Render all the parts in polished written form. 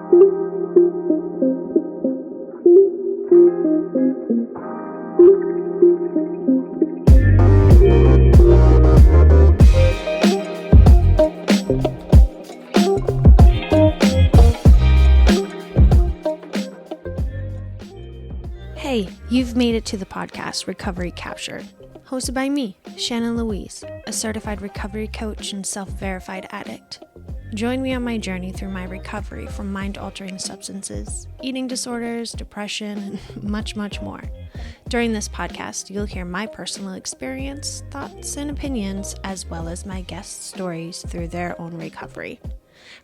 Hey, you've made it to the podcast Recovery Captured, hosted by me, Shannon Louise, a certified recovery coach and self-verified addict. Join me on my journey through my recovery from mind-altering substances, eating disorders, depression, and much, much more. During this podcast, you'll hear my personal experience, thoughts, and opinions, as well as my guests' stories through their own recovery.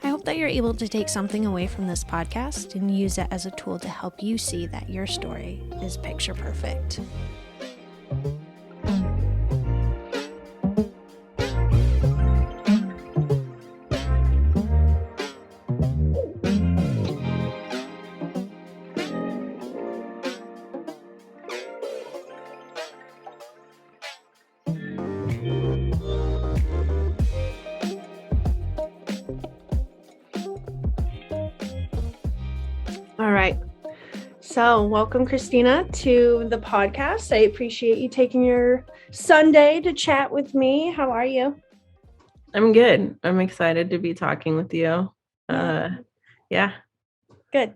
I hope that you're able to take something away from this podcast and use it as a tool to help you see that your story is picture perfect. All right. So welcome, Christina, to the podcast. I appreciate you taking your Sunday to chat with me. How are you? I'm good. I'm excited to be talking with you. Yeah. Good.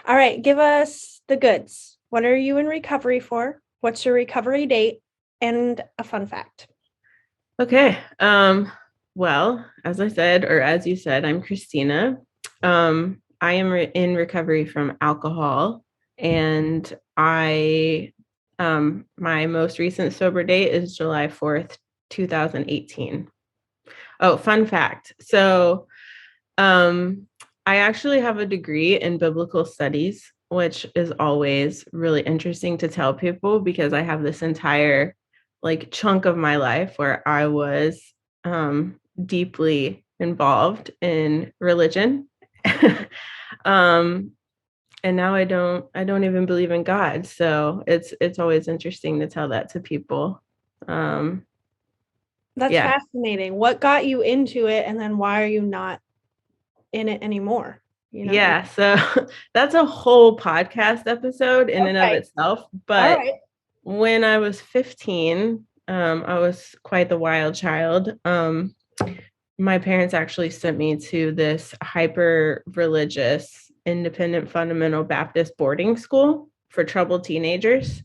All right. Give us the goods. What are you in recovery for? What's your recovery date? And a fun fact. Okay. Well, as I said, or as you said, I'm Christina. I am in recovery from alcohol, and my most recent sober date is July 4th, 2018. Oh, fun fact. So, I actually have a degree in biblical studies, which is always really interesting to tell people because I have this entire chunk of my life where I was deeply involved in religion. And now I don't even believe in God. So it's always interesting to tell that to people. That's fascinating. What got you into it, and then why are you not in it anymore? Yeah, so that's a whole podcast episode in and of itself. But when I was 15, I was quite the wild child. My parents actually sent me to this hyper religious independent fundamental Baptist boarding school for troubled teenagers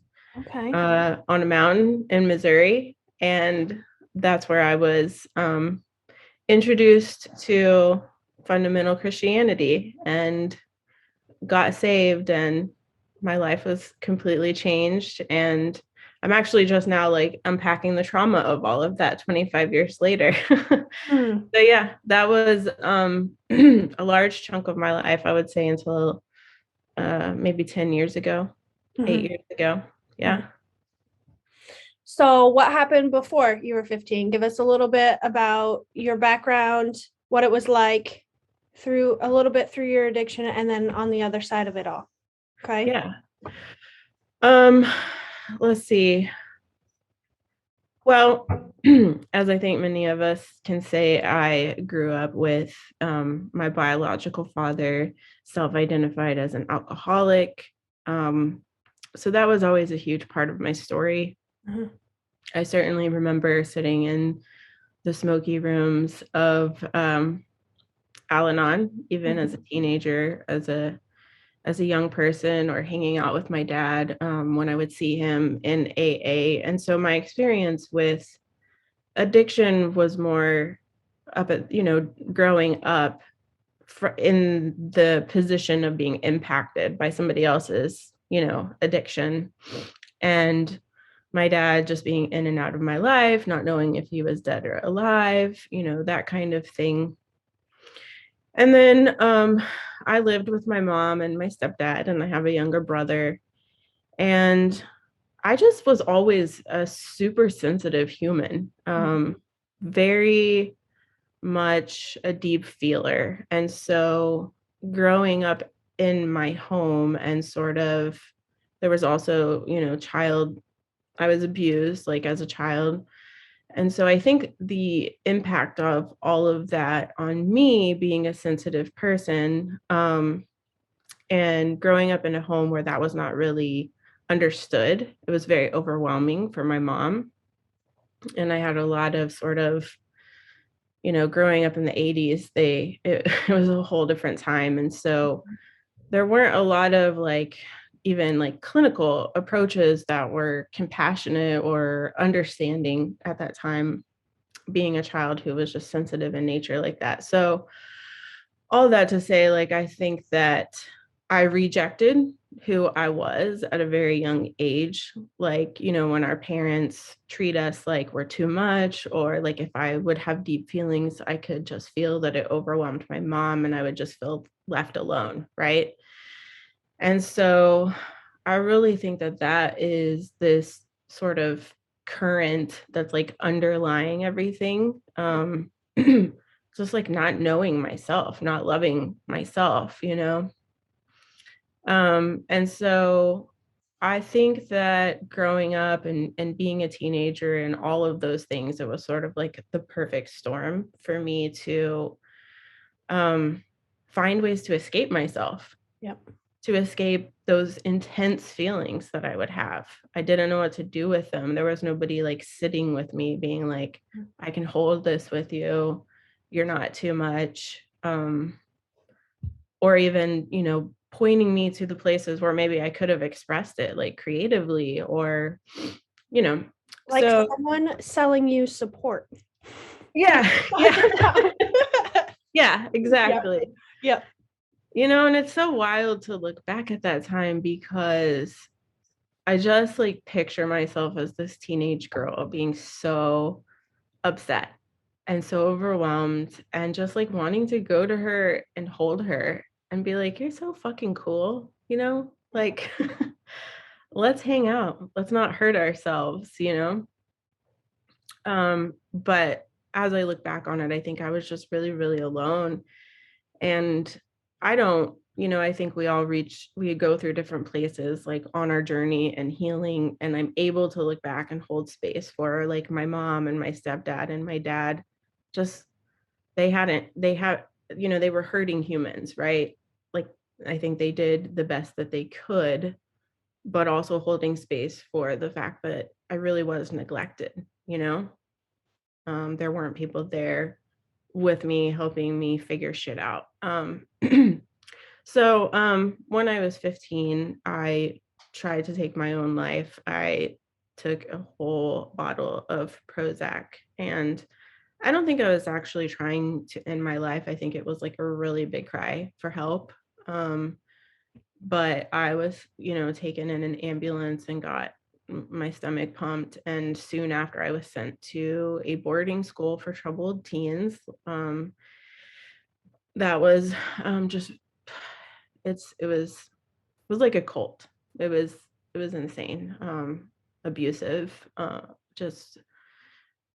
on a mountain in Missouri. And that's where I was introduced to fundamental Christianity and got saved, and my life was completely changed. And I'm actually just now unpacking the trauma of all of that 25 years later. So yeah, that was a large chunk of my life, I would say, until maybe 10 years ago, 8 years ago. Yeah. So what happened before you were 15? Give us a little bit about your background, what it was like through your addiction, and then on the other side of it all. Okay. Yeah. Let's see. Well, as I think many of us can say, I grew up with my biological father self-identified as an alcoholic. So that was always a huge part of my story. I certainly remember sitting in the smoky rooms of Al-Anon, even as a teenager, as a young person, or hanging out with my dad when I would see him in AA. And so my experience with addiction was more up at, growing up in the position of being impacted by somebody else's, addiction. And my dad just being in and out of my life, not knowing if he was dead or alive, that kind of thing. And then I lived with my mom and my stepdad, and I have a younger brother. And I just was always a super sensitive human, very much a deep feeler. And so growing up in my home and there was also, I was abused as a child. And so I think the impact of all of that on me being a sensitive person And growing up in a home where that was not really understood, it was very overwhelming for my mom. And I had a lot of sort of, growing up in the 80s, it was a whole different time. And so there weren't a lot of like even like clinical approaches that were compassionate or understanding at that time, being a child who was just sensitive in nature like that. So all that to say, like, I think that I rejected who I was at a very young age. Like, when our parents treat us like we're too much, or like if I would have deep feelings, I could just feel that it overwhelmed my mom and I would just feel left alone. Right. And so I really think that that is this sort of current that's like underlying everything. Just like not knowing myself, not loving myself. And so I think that growing up and being a teenager and all of those things, it was sort of like the perfect storm for me to find ways to escape myself. Yep. To escape those intense feelings that I would have. I didn't know what to do with them. There was nobody like sitting with me being like, I can hold this with you. You're not too much. Or even, pointing me to the places where maybe I could have expressed it like creatively or, Like so someone selling you support. yeah. Yeah, exactly. Yep. And it's so wild to look back at that time because I just like picture myself as this teenage girl being so upset and so overwhelmed and just like wanting to go to her and hold her and be like, you're so fucking cool, like let's hang out. Let's not hurt ourselves. But as I look back on it, I think I was just really, really alone. And I think we go through different places like on our journey and healing. And I'm able to look back and hold space for like my mom and my stepdad and my dad. Just they were hurting humans, right? Like I think they did the best that they could, but also holding space for the fact that I really was neglected. There weren't people there with me helping me figure shit out. So when I was 15, I tried to take my own life. I took a whole bottle of Prozac, and I don't think I was actually trying to end my life. I think it was like a really big cry for help. But I was, taken in an ambulance and got my stomach pumped. And soon after, I was sent to a boarding school for troubled teens. That was just it was like a cult. It was insane, abusive, just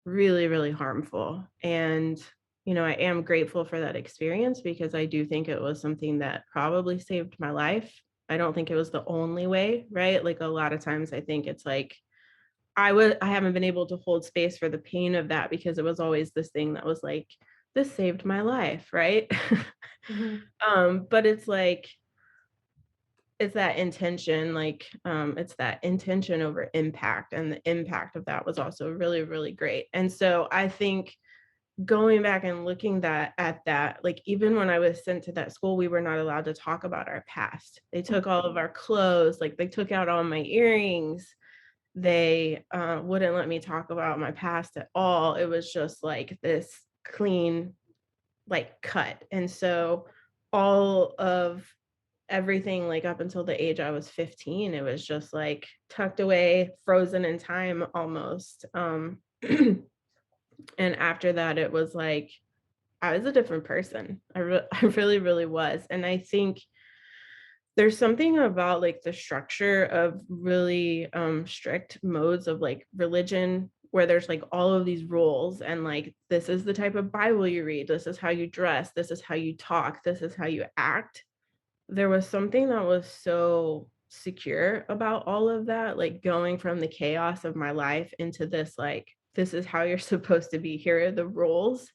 really, really harmful. And I am grateful for that experience because I do think it was something that probably saved my life. I don't think it was the only way, right? Like a lot of times I think it's like I haven't been able to hold space for the pain of that because it was always this thing that was like, this saved my life, right? But it's like it's that intention, like it's that intention over impact, and the impact of that was also really, really great. And so I think going back and looking at that, like even when I was sent to that school, we were not allowed to talk about our past. They took all of our clothes, like they took out all my earrings. They wouldn't let me talk about my past at all. It was just like this clean like cut. And so all of everything like up until the age I was 15, it was just like tucked away, frozen in time almost. And after that, it was like I was a different person. I really, really was. And I think there's something about like the structure of really strict modes of like religion where there's like all of these rules and like this is the type of Bible you read, this is how you dress, this is how you talk, this is how you act. There was something that was so secure about all of that, like going from the chaos of my life into this like this is how you're supposed to be, here are the rules.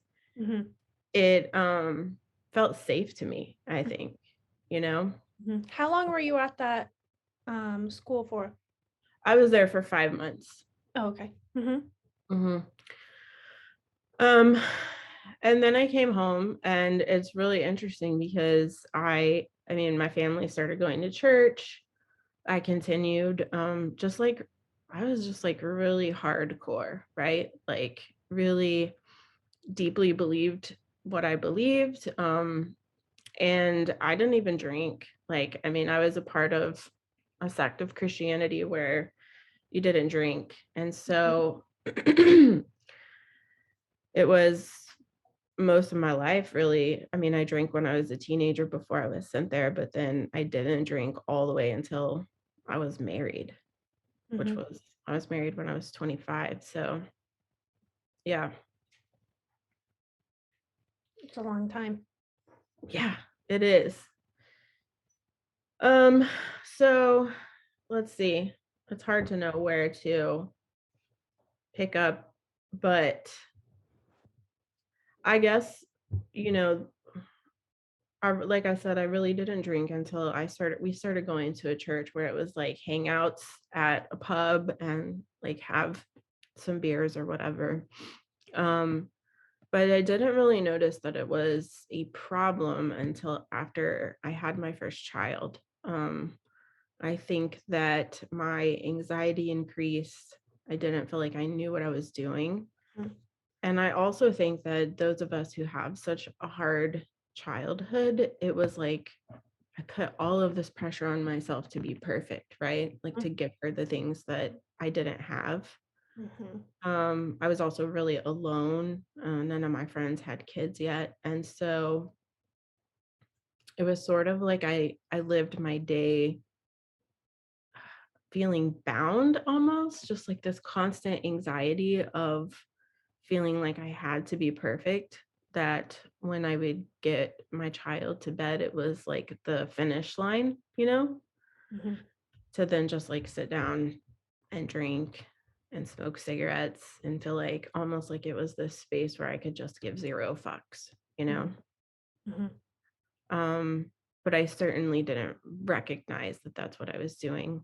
It felt safe to me, I think, you know. How long were you at that school for? I was there for 5 months. Oh, okay. Um, and then I came home, and it's really interesting because I mean, my family started going to church. I continued, just like I was just like really hardcore, right? Like really deeply believed what I believed. And I didn't even drink. Like, I mean, I was a part of a sect of Christianity where you didn't drink. And so it was most of my life, really. I mean, I drank when I was a teenager before I was sent there, but then I didn't drink all the way until I was married, which was, I was married when I was 25. So yeah. It's a long time. Yeah, it is. So let's see. It's hard to know where to pick up, but I guess, you know, like I said, I really didn't drink until we started going to a church where it was like hangouts at a pub and like have some beers or whatever. But I didn't really notice that it was a problem until after I had my first child. I think that my anxiety increased. I didn't feel like I knew what I was doing. And I also think that those of us who have such a hard childhood, it was like I put all of this pressure on myself to be perfect, right? Like to give her the things that I didn't have. I was also really alone. None of my friends had kids yet. And so it was sort of like I lived my day feeling bound almost, just like this constant anxiety of feeling like I had to be perfect, that when I would get my child to bed, it was like the finish line, to then just like sit down and drink and smoke cigarettes and feel like almost like it was this space where I could just give zero fucks. But I certainly didn't recognize that that's what I was doing.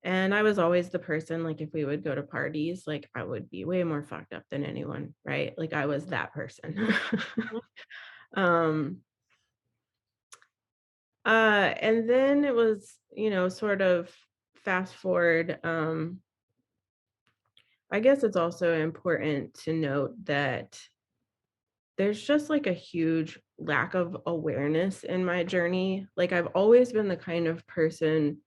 And I was always the person, like, if we would go to parties, like, I would be way more fucked up than anyone, right? Like, I was that person. Um, and then it was, sort of fast forward. I guess it's also important to note that there's just like a huge lack of awareness in my journey. Like, I've always been the kind of person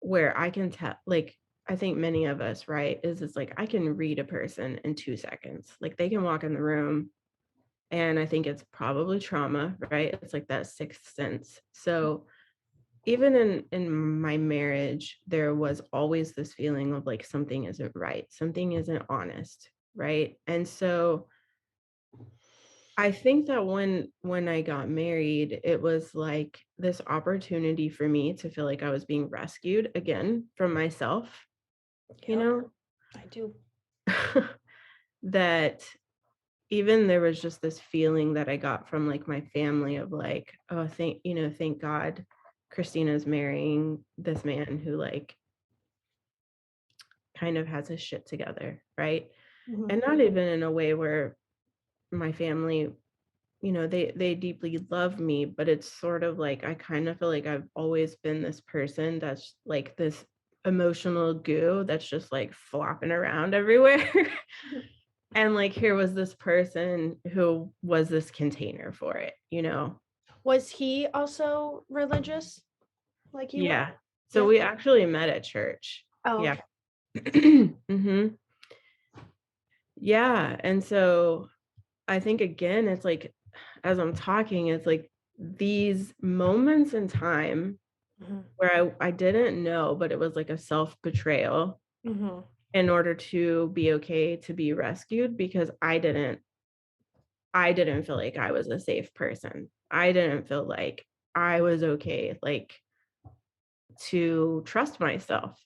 where I can tell, like, I think many of us, right, is it's like I can read a person in 2 seconds. Like they can walk in the room and I think it's probably trauma, right? It's like that sixth sense. So even in my marriage, there was always this feeling of like something isn't right, something isn't honest, right? And so I think that when I got married, it was like this opportunity for me to feel like I was being rescued again from myself, you know, I do. that even there was just this feeling that I got from like my family of like, oh, thank God Christina's marrying this man who like kind of has his shit together, right? And not even in a way where my family, they deeply love me, but it's sort of like I kind of feel like I've always been this person that's like this emotional goo that's just like flopping around everywhere. And like here was this person who was this container for it. Was he also religious like you were? Yeah. So we actually met at church. Oh, Yeah. okay. Yeah. And so I think again, it's like as I'm talking, it's like these moments in time where I didn't know, but it was like a self-betrayal in order to be okay to be rescued, because I didn't feel like I was a safe person. I didn't feel like I was okay, like to trust myself.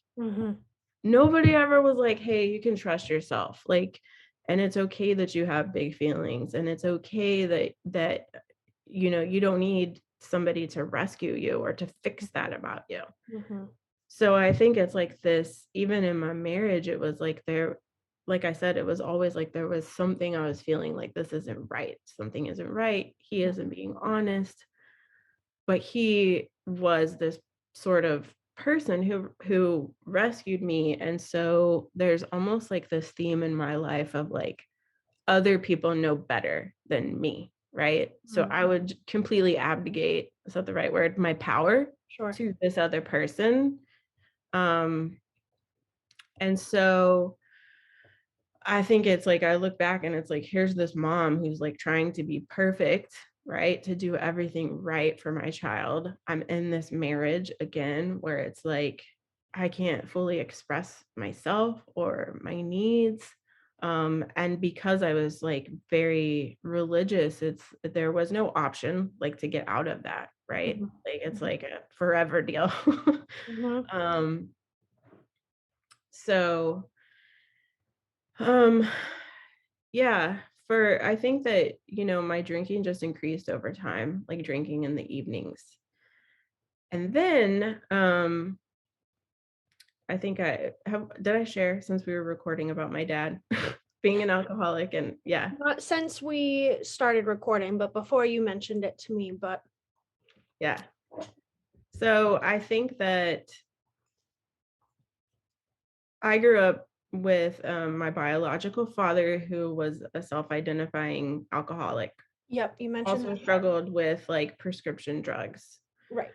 Nobody ever was like, hey, you can trust yourself. Like, and it's okay that you have big feelings, and it's okay that you don't need somebody to rescue you or to fix that about you. Mm-hmm. So I think it's like this, even in my marriage, it was like like I said, it was always like there was something I was feeling like this isn't right. Something isn't right. He isn't being honest. But he was this sort of person who rescued me. And so there's almost like this theme in my life of like other people know better than me, right? So I would completely abdicate, is that the right word? My power to this other person. And so I think it's like I look back and it's like, here's this mom who's like trying to be perfect, right? To do everything right for my child. I'm in this marriage again where it's like I can't fully express myself or my needs. And because I was like very religious, there was no option like to get out of that, right? Like it's like a forever deal. um, so um Yeah, I think that, my drinking just increased over time, like drinking in the evenings. And then, I think did I share since we were recording about my dad being an alcoholic and yeah, Not since we started recording, but before you mentioned it to me, but yeah. So I think that I grew up with my biological father who was a self-identifying alcoholic, yep, you mentioned also that. struggled with like prescription drugs. Right.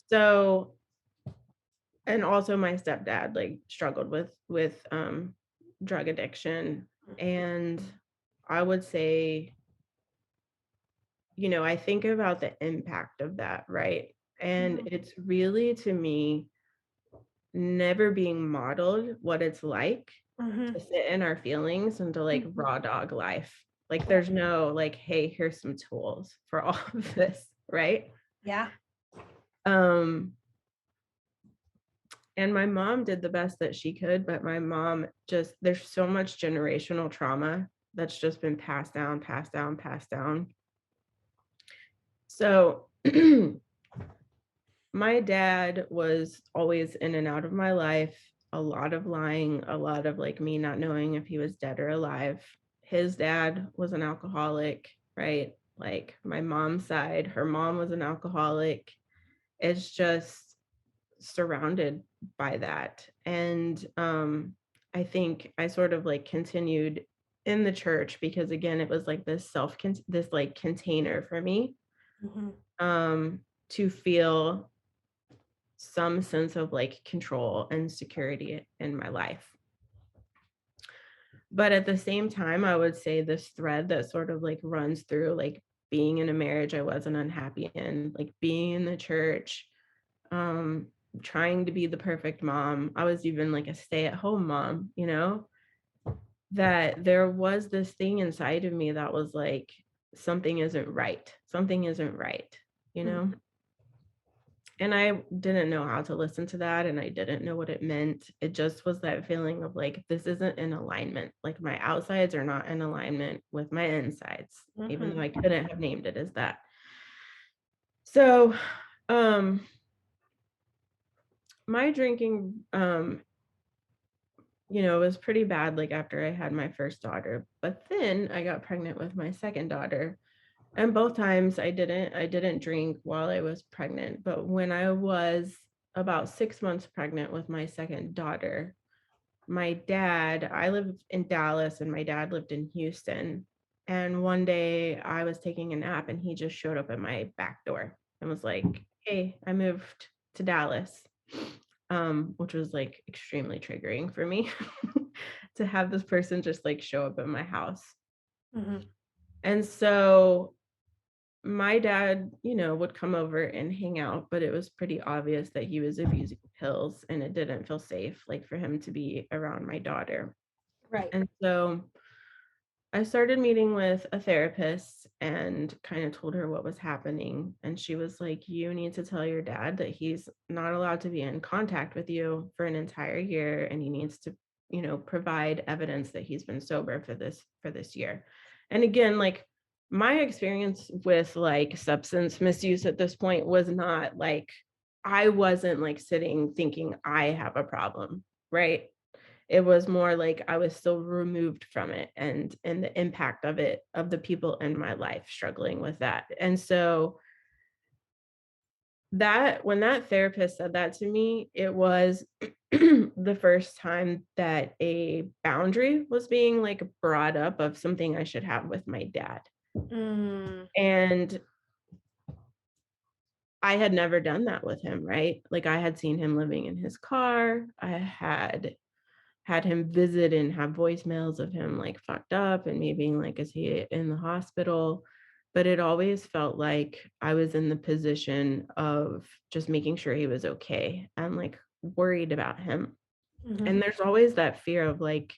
So and also my stepdad like struggled with drug addiction. And I would say, I think about the impact of that, right? And it's really, to me, never being modeled what it's like to sit in our feelings and to like raw dog life. Like there's no like, hey, here's some tools for all of this, right? Yeah. um And my mom did the best that she could, but my mom just, there's so much generational trauma that's just been passed down, passed down, passed down. So my dad was always in and out of my life, a lot of lying, a lot of like me not knowing if he was dead or alive. His dad was an alcoholic, right? Like my mom's side, her mom was an alcoholic. It's just surrounded by that. And I think I sort of like continued in the church because again, it was like this like container for me to feel some sense of like control and security in my life. But at the same time, I would say this thread that sort of like runs through like being in a marriage I wasn't unhappy in, like being in the church, trying to be the perfect mom. I was even like a stay-at-home mom, that there was this thing inside of me that was like, something isn't right. Something isn't right, you know? And I didn't know how to listen to that. And I didn't know what it meant. It just was that feeling of like, this isn't in alignment. Like my outsides are not in alignment with my insides, even though I couldn't have named it as that. So, my drinking, was pretty bad like after I had my first daughter, but then I got pregnant with my second daughter. And both times I didn't drink while I was pregnant, but when I was about 6 months pregnant with my second daughter, I lived in Dallas and my dad lived in Houston. And one day I was taking a nap and he just showed up at my back door and was like, "Hey, I moved to Dallas." Which was like extremely triggering for me to have this person just like show up at my house. And so my dad, would come over and hang out, but it was pretty obvious that he was abusing pills and it didn't feel safe like for him to be around my daughter. Right. And so I started meeting with a therapist and kind of told her what was happening. And she was like, "You need to tell your dad that he's not allowed to be in contact with you for an entire year. And he needs to, provide evidence that he's been sober for this year." And again, like my experience with like substance misuse at this point was not like, I wasn't like sitting thinking I have a problem, right? It was more like I was still removed from it, and the impact of it, of the people in my life struggling with that. And so that when that therapist said that to me, it was the first time that a boundary was being like brought up of something I should have with my dad. And I had never done that with him, right? Like I had seen him living in his car. I had him visit and have voicemails of him like fucked up and me being like, is he in the hospital? But it always felt like I was in the position of just making sure he was okay and like worried about him. And there's always that fear of like,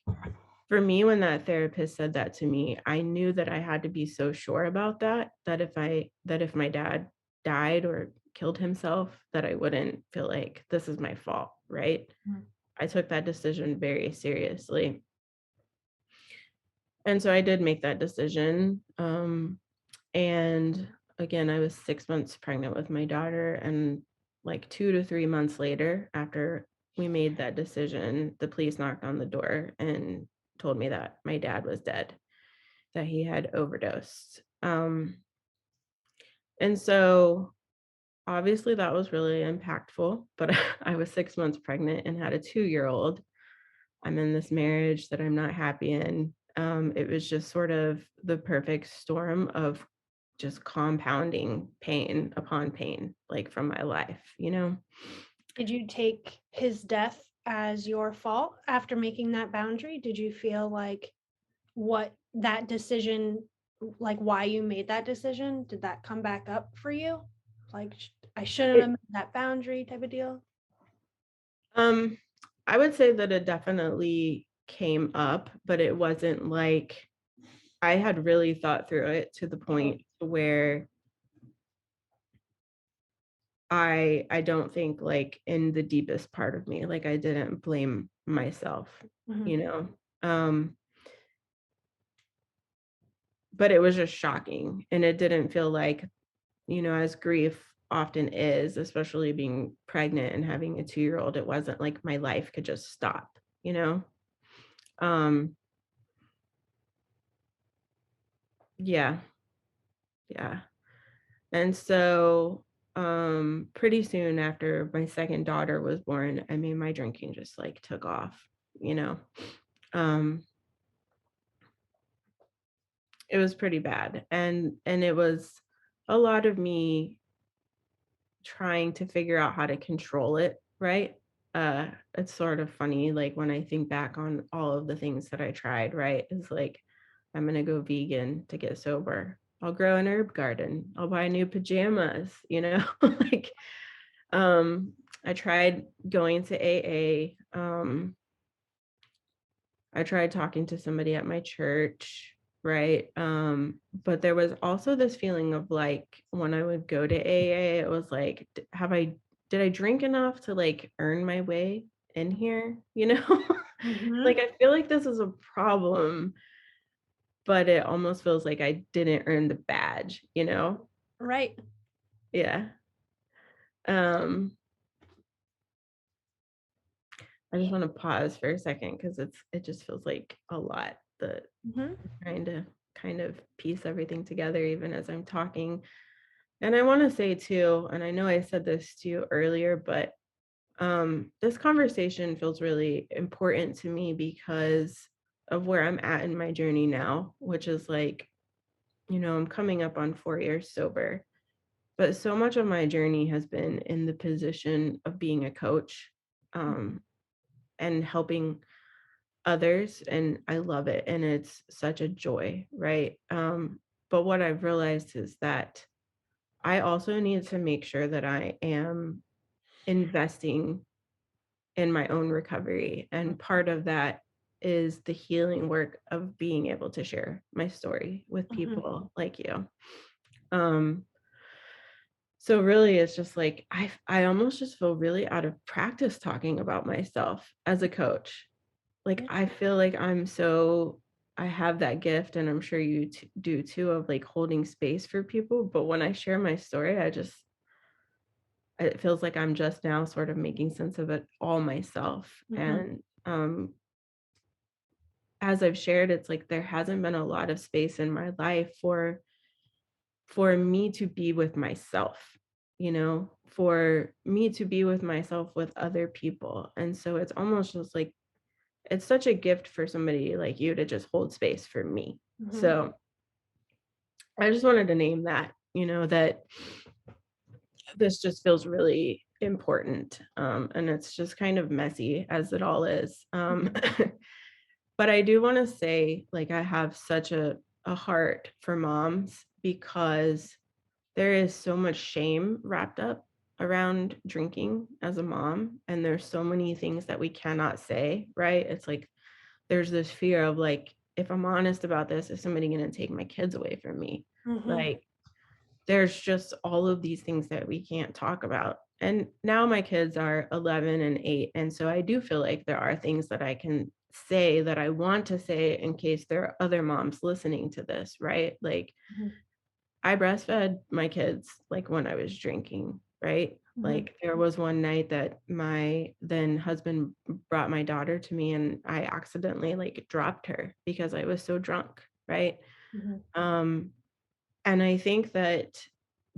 for me, when that therapist said that to me, I knew that I had to be so sure about that if my dad died or killed himself, that I wouldn't feel like this is my fault, right? I took that decision very seriously. And so I did make that decision. And again, I was 6 months pregnant with my daughter. And like 2 to 3 months later, after we made that decision, the police knocked on the door and told me that my dad was dead, that he had overdosed. And so obviously that was really impactful, but I was 6 months pregnant and had a 2-year-old. I'm in this marriage that I'm not happy in. It was just sort of the perfect storm of just compounding pain upon pain, like from my life, you know? Did you take his death as your fault after making that boundary? Did you feel like what that decision, like why you made that decision, did that come back up for you? Like, I shouldn't have made that boundary type of deal? I would say that it definitely came up, but it wasn't like I had really thought through it to the point where I don't think like in the deepest part of me, like I didn't blame myself, you know? But it was just shocking. And it didn't feel like, as grief often is, especially being pregnant and having a 2-year-old, it wasn't like my life could just stop, you know? Yeah. Yeah. And so pretty soon after my second daughter was born, I mean, my drinking just like took off, you know. It was pretty bad. And it was a lot of me trying to figure out how to control it, right? It's sort of funny, like when I think back on all of the things that I tried, right? It's like, I'm gonna go vegan to get sober. I'll grow an herb garden. I'll buy new pajamas, like I tried going to AA. I tried talking to somebody at my church, right? But there was also this feeling of like when I would go to AA, it was like, did I drink enough to like earn my way in here? Like I feel like this is a problem, but it almost feels like I didn't earn the badge, Right. Yeah. I just want to pause for a second because it just feels like a lot that I'm trying to kind of piece everything together even as I'm talking. And I want to say too, and I know I said this to you earlier, but this conversation feels really important to me because of where I'm at in my journey now, which is like, I'm coming up on 4 years sober. But so much of my journey has been in the position of being a coach, and helping others, and I love it, and it's such a joy, right? But what I've realized is that I also need to make sure that I am investing in my own recovery, and part of that is the healing work of being able to share my story with people like you. So really it's just like I almost just feel really out of practice talking about myself as a coach. Like I feel like I'm so I have that gift, and I'm sure you do too, of like holding space for people. But when I share my story, it feels like I'm just now sort of making sense of it all myself. And as I've shared, it's like there hasn't been a lot of space in my life for me to be with myself, for me to be with myself with other people. And so it's almost just like it's such a gift for somebody like you to just hold space for me. So I just wanted to name that, that this just feels really important. And it's just kind of messy as it all is. But I do want to say, like, I have such a heart for moms because there is so much shame wrapped up around drinking as a mom. And there's so many things that we cannot say, right? It's like there's this fear of like, if I'm honest about this, is somebody going to take my kids away from me? Like, there's just all of these things that we can't talk about. And now my kids are 11 and 8. And so I do feel like there are things that I can say that I want to say in case there are other moms listening to this, right? Like, I breastfed my kids like when I was drinking, right? Like there was one night that my then husband brought my daughter to me and I accidentally like dropped her because I was so drunk, right? And I think that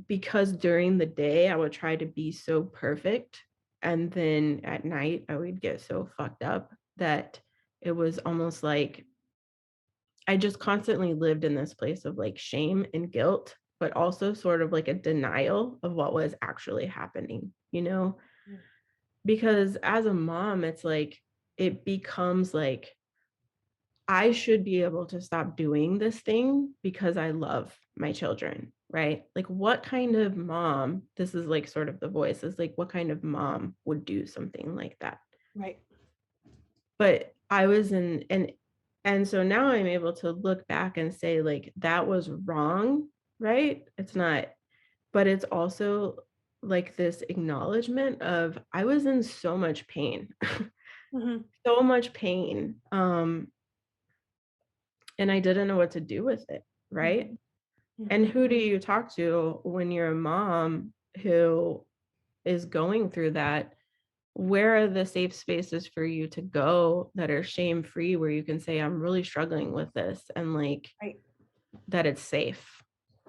because during the day I would try to be so perfect, and then at night I would get so fucked up that it was almost like I just constantly lived in this place of like shame and guilt, but also sort of like a denial of what was actually happening, Because as a mom, it's like it becomes like I should be able to stop doing this thing because I love my children, right? Like, what kind of mom, this is like sort of the voice, is like, what kind of mom would do something like that? Right. But I was and so now I'm able to look back and say, like, that was wrong, right? It's not, but it's also like this acknowledgement of I was in so much pain, so much pain. And I didn't know what to do with it, right? And who do you talk to when you're a mom who is going through that? Where are the safe spaces for you to go that are shame-free, where you can say, I'm really struggling with this, and like Right. that it's safe?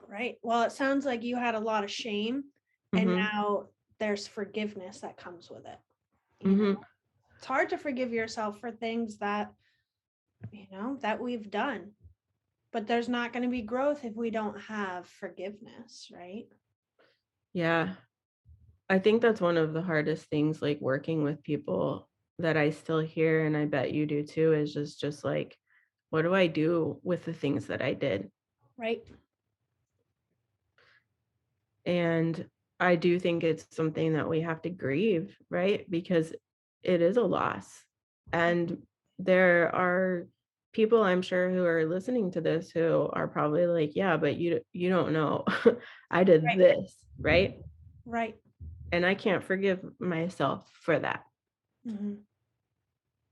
Right. Well, it sounds like you had a lot of shame and now there's forgiveness that comes with it. It's hard to forgive yourself for things that, that we've done. But there's not going to be growth if we don't have forgiveness, right? Yeah. I think that's one of the hardest things, like working with people, that I still hear, and I bet you do too, is just like, what do I do with the things that I did? Right. And I do think it's something that we have to grieve, right? Because it is a loss. And there are people, I'm sure, who are listening to this who are probably like, yeah, but you don't know. I did this, right? Right. And I can't forgive myself for that.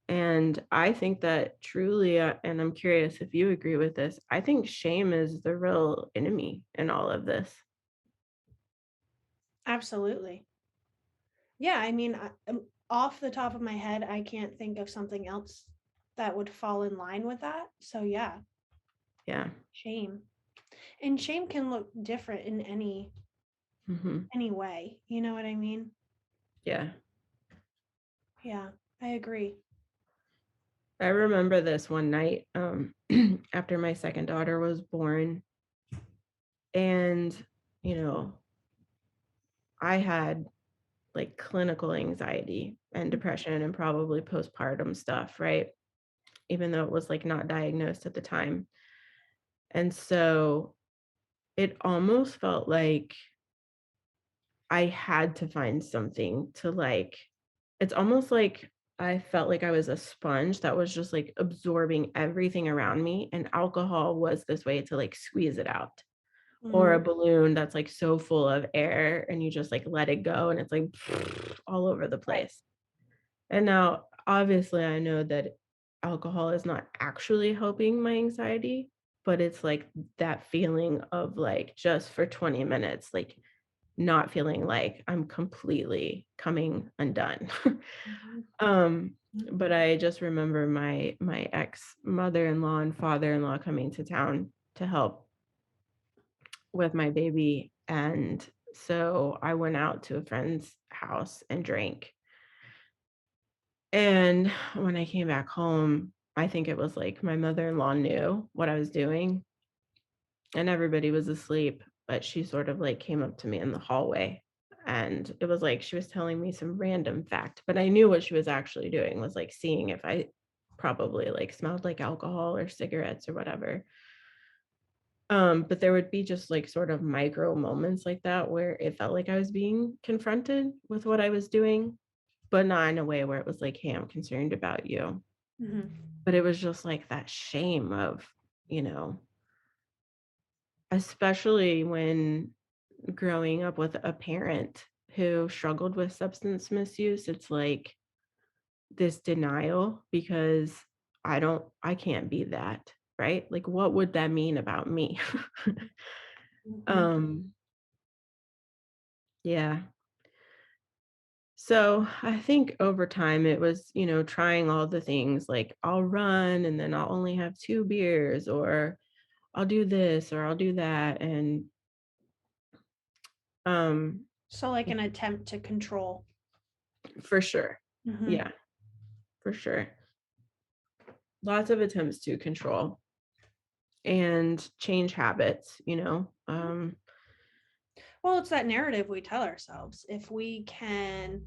And I think that truly, and I'm curious if you agree with this, I think shame is the real enemy in all of this. Absolutely. Yeah. I mean, off the top of my head, I can't think of something else that would fall in line with that. So yeah. Yeah. Shame. And shame can look different in any way. You know what I mean? Yeah. Yeah, I agree. I remember this one night after my second daughter was born. And, I had like clinical anxiety and depression and probably postpartum stuff, right? Even though it was like not diagnosed at the time. And so it almost felt like I had to find something to like, it's almost like I felt like I was a sponge that was just like absorbing everything around me. And alcohol was this way to like squeeze it out. Or a balloon that's like so full of air and you just like let it go and it's like all over the place. And now obviously I know that alcohol is not actually helping my anxiety, but it's like that feeling of like just for 20 minutes, like not feeling like I'm completely coming undone. But I just remember my ex mother-in-law and father-in-law coming to town to help with my baby. And so I went out to a friend's house and drank. And when I came back home, I think it was like my mother-in-law knew what I was doing and everybody was asleep, but she sort of like came up to me in the hallway and it was like she was telling me some random fact, but I knew what she was actually doing was like seeing if I probably like smelled like alcohol or cigarettes or whatever. But there would be just like sort of micro moments like that where it felt like I was being confronted with what I was doing, but not in a way where it was like, hey, I'm concerned about you. But it was just like that shame of, you know, especially when growing up with a parent who struggled with substance misuse, it's like this denial because I can't be that, right? Like, what would that mean about me? um, yeah. So I think over time it was, you know, trying all the things like I'll run and then I'll only have 2 beers, or I'll do this or I'll do that. And So like an attempt to control. for sure. Mhm. Yeah, for sure. Lots of attempts to control and change habits, you know. Well, it's that narrative we tell ourselves. If we can,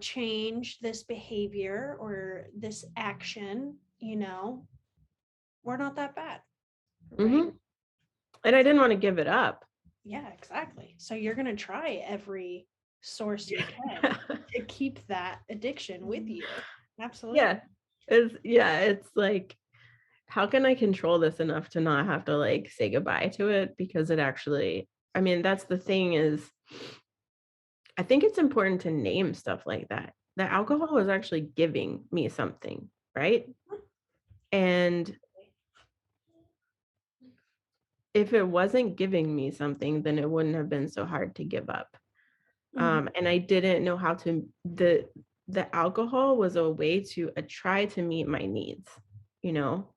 change this behavior or this action, we're not that bad. Right? Mhm. And I didn't want to give it up. Yeah, exactly. So you're going to try every source you can to keep that addiction with you. Absolutely. It's like, how can I control this enough to not have to like say goodbye to it? Because it actually, I mean, that's the thing is, I think it's important to name stuff like that. The alcohol was actually giving me something, right? And if it wasn't giving me something, then it wouldn't have been so hard to give up. And I didn't know how to, the alcohol was a way to try to meet my needs, you know,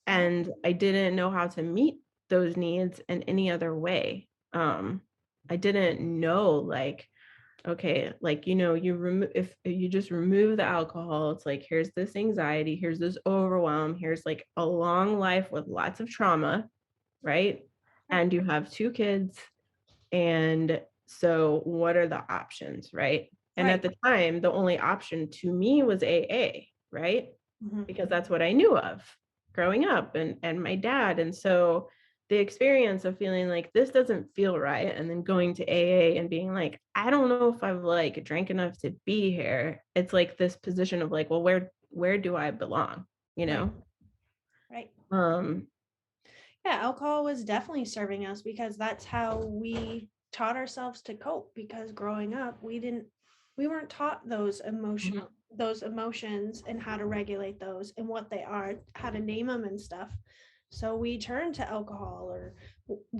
and I didn't know how to meet those needs in any other way. I didn't know like, okay, like, you know, you remove, if you just remove the alcohol, it's like, here's this anxiety, here's this overwhelm, here's like a long life with lots of trauma, right? And you have 2 kids. And so what are the options, right? And at the time, the only option to me was AA, right? Because that's what I knew of growing up and my dad. And so the experience of feeling like this doesn't feel right and then going to AA and being like, I don't know if I've like drank enough to be here. It's like this position of like, well, where do I belong? You know? Right. Um, Yeah, alcohol was definitely serving us because that's how we taught ourselves to cope, because growing up we weren't taught those emotions and how to regulate those and what they are, how to name them and stuff. So we turn to alcohol or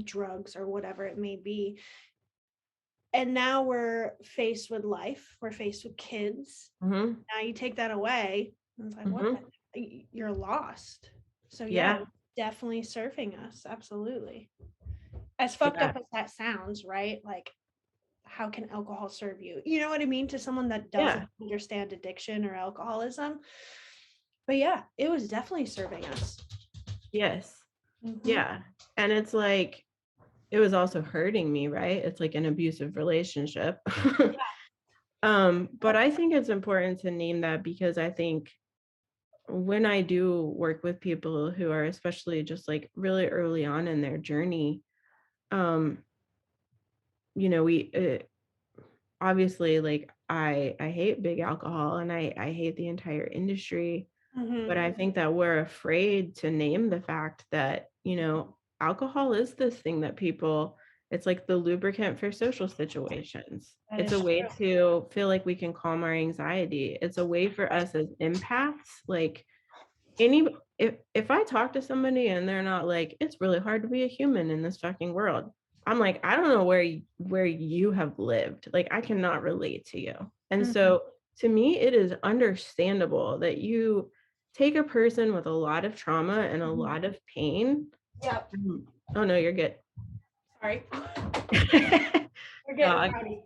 drugs or whatever it may be. And now we're faced with life, we're faced with kids. mhm, Now you take that away, and it's like, mhm. you're lost. So Yeah. definitely serving us. Absolutely. As fucked Yeah. up as that sounds, right? Like, how can alcohol serve you? You know what I mean? To someone that Yeah. doesn't understand addiction or alcoholism. But yeah, it was definitely serving us. Yes. Mhm. Yeah. And it's like, it was also hurting me, right? It's like an abusive relationship. But I think it's important to name that because I think when I do work with people who are especially just like really early on in their journey, um, you know, we obviously like I hate big alcohol and I hate the entire industry, but I think that we're afraid to name the fact that, you know, alcohol is this thing that people, it's like the lubricant for social situations. That It's is a way true. to feel like we can calm our anxiety. It's a way for us as empaths, like if I talk to somebody and they're not like, it's really hard to be a human in this fucking world, I'm like, I don't know where you have lived. Like, I cannot relate to you. And so to me, it is understandable that you take a person with a lot of trauma and a lot of pain. Yep. Oh no, you're good. Sorry. We're getting Dog. rowdy.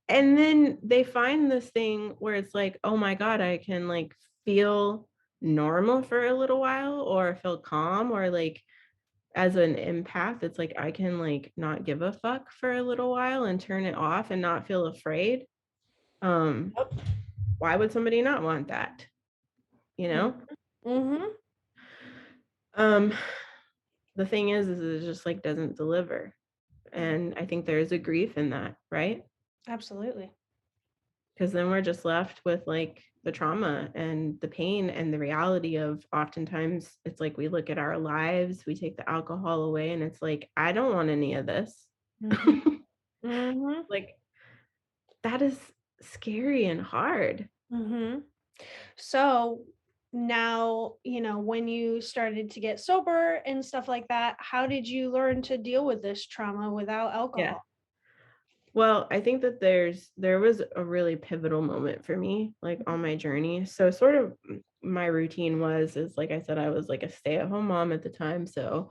And then they find this thing where it's like, oh my God, I can like feel normal for a little while, or feel calm, or like as an empath, it's like I can like not give a fuck for a little while and turn it off and not feel afraid. Why would somebody not want that? You know? The thing is it just like doesn't deliver. And I think there's a grief in that, right? Absolutely. Because then we're just left with like the trauma and the pain and the reality of, oftentimes it's like we look at our lives, we take the alcohol away, and it's like, I don't want any of this. Like, that is scary and hard. So now, when you started to get sober and stuff like that, how did you learn to deal with this trauma without alcohol? Yeah. Well, I think that there was a really pivotal moment for me, like on my journey. So sort of my routine is like I said, I was like a stay-at-home mom at the time. So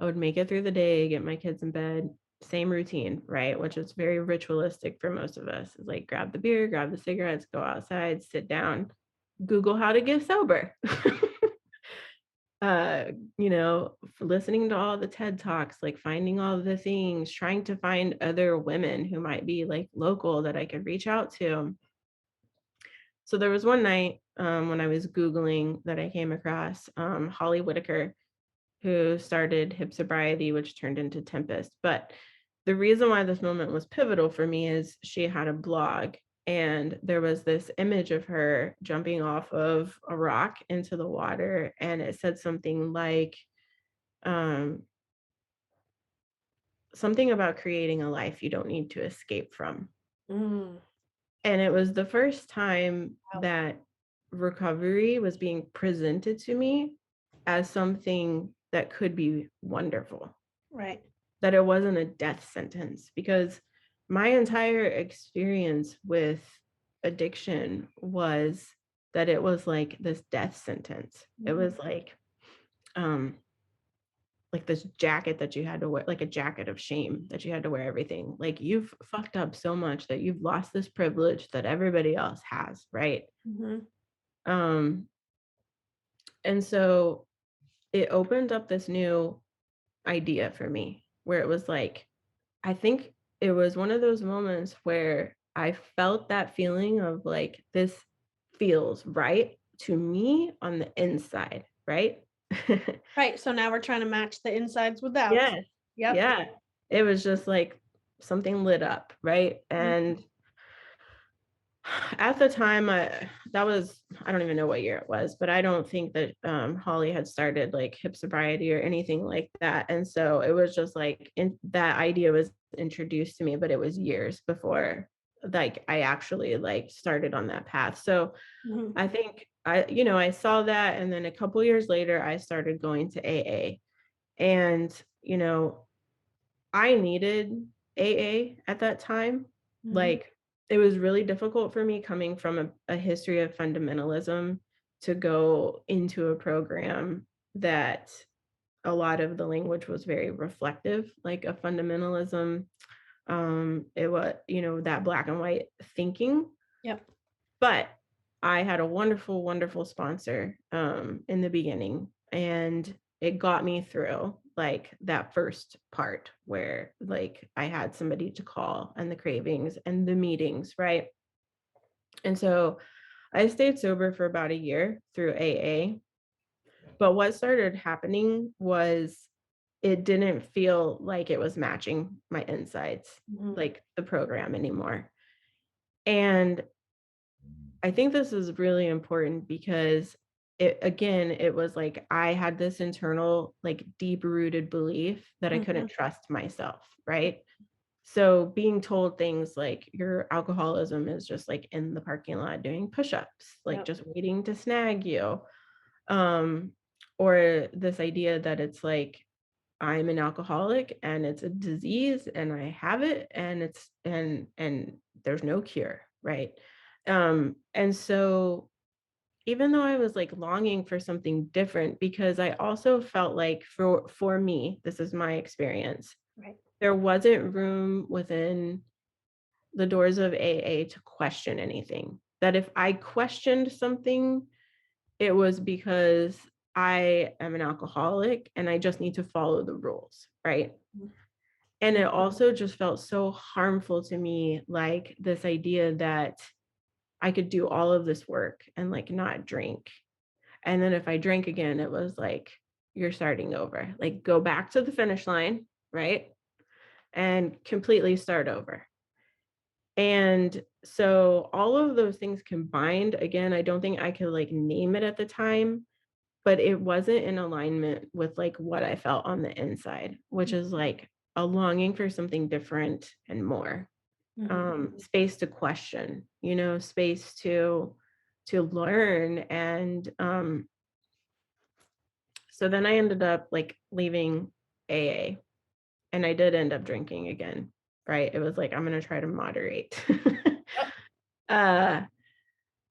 I would make it through the day, get my kids in bed, same routine, right? Which is very ritualistic for most of us. It's like grab the beer, grab the cigarettes, go outside, sit down, Google how to get sober. Listening to all the TED Talks, like finding all the things, trying to find other women who might be like local that I could reach out to. So there was one night when I was Googling that I came across Holly Whitaker, who started Hip Sobriety, which turned into Tempest. But the reason why this moment was pivotal for me is she had a blog, and there was this image of her jumping off of a rock into the water, and it said something like something about creating a life you don't need to escape from. And it was the first time that recovery was being presented to me as something that could be wonderful. Right. That it wasn't a death sentence, because my entire experience with addiction was that it was like this death sentence. It was like this jacket that you had to wear, like a jacket of shame that you had to wear everything. Like, you've fucked up so much that you've lost this privilege that everybody else has, right? And so it opened up this new idea for me, where it was like, I think it was one of those moments where I felt that feeling of like, this feels right to me on the inside, right? Right. So now we're trying to match the insides with that. Yes. Yep. Yeah. It was just like something lit up, right? And at the time, I don't even know what year it was, but I don't think that Holly had started like Hip Sobriety or anything like that. And so it was just like, that idea was introduced to me, but it was years before like I actually like started on that path. So I think I saw that, and then a couple years later I started going to AA. And I needed AA at that time. Like, it was really difficult for me, coming from a history of fundamentalism, to go into a program that a lot of the language was very reflective, like a fundamentalism. It was, that black and white thinking. Yep. But I had a wonderful, wonderful sponsor in the beginning, and it got me through like that first part where like I had somebody to call, and the cravings and the meetings, right? And so I stayed sober for about a year through AA. But what started happening was, it didn't feel like it was matching my insides, like the program anymore. And I think this is really important, because it was like I had this internal, like deep rooted belief that I couldn't trust myself, right? So being told things like, your alcoholism is just like in the parking lot doing push-ups, like just waiting to snag you. Or this idea that it's like I'm an alcoholic and it's a disease and I have it and it's and there's no cure, right? And so even though I was like longing for something different, because I also felt like for me, this is my experience, Right. there wasn't room within the doors of AA to question anything. That if I questioned something, it was because I am an alcoholic and I just need to follow the rules, right? And it also just felt so harmful to me, like this idea that I could do all of this work and like not drink. And then if I drank again, it was like, you're starting over, like go back to the finish line, right? And completely start over. And so all of those things combined, again, I don't think I could like name it at the time, but it wasn't in alignment with like what I felt on the inside, which is like a longing for something different and more. Space to question, space to learn. And so then I ended up like leaving AA, and I did end up drinking again, right? It was like, I'm going to try to moderate. uh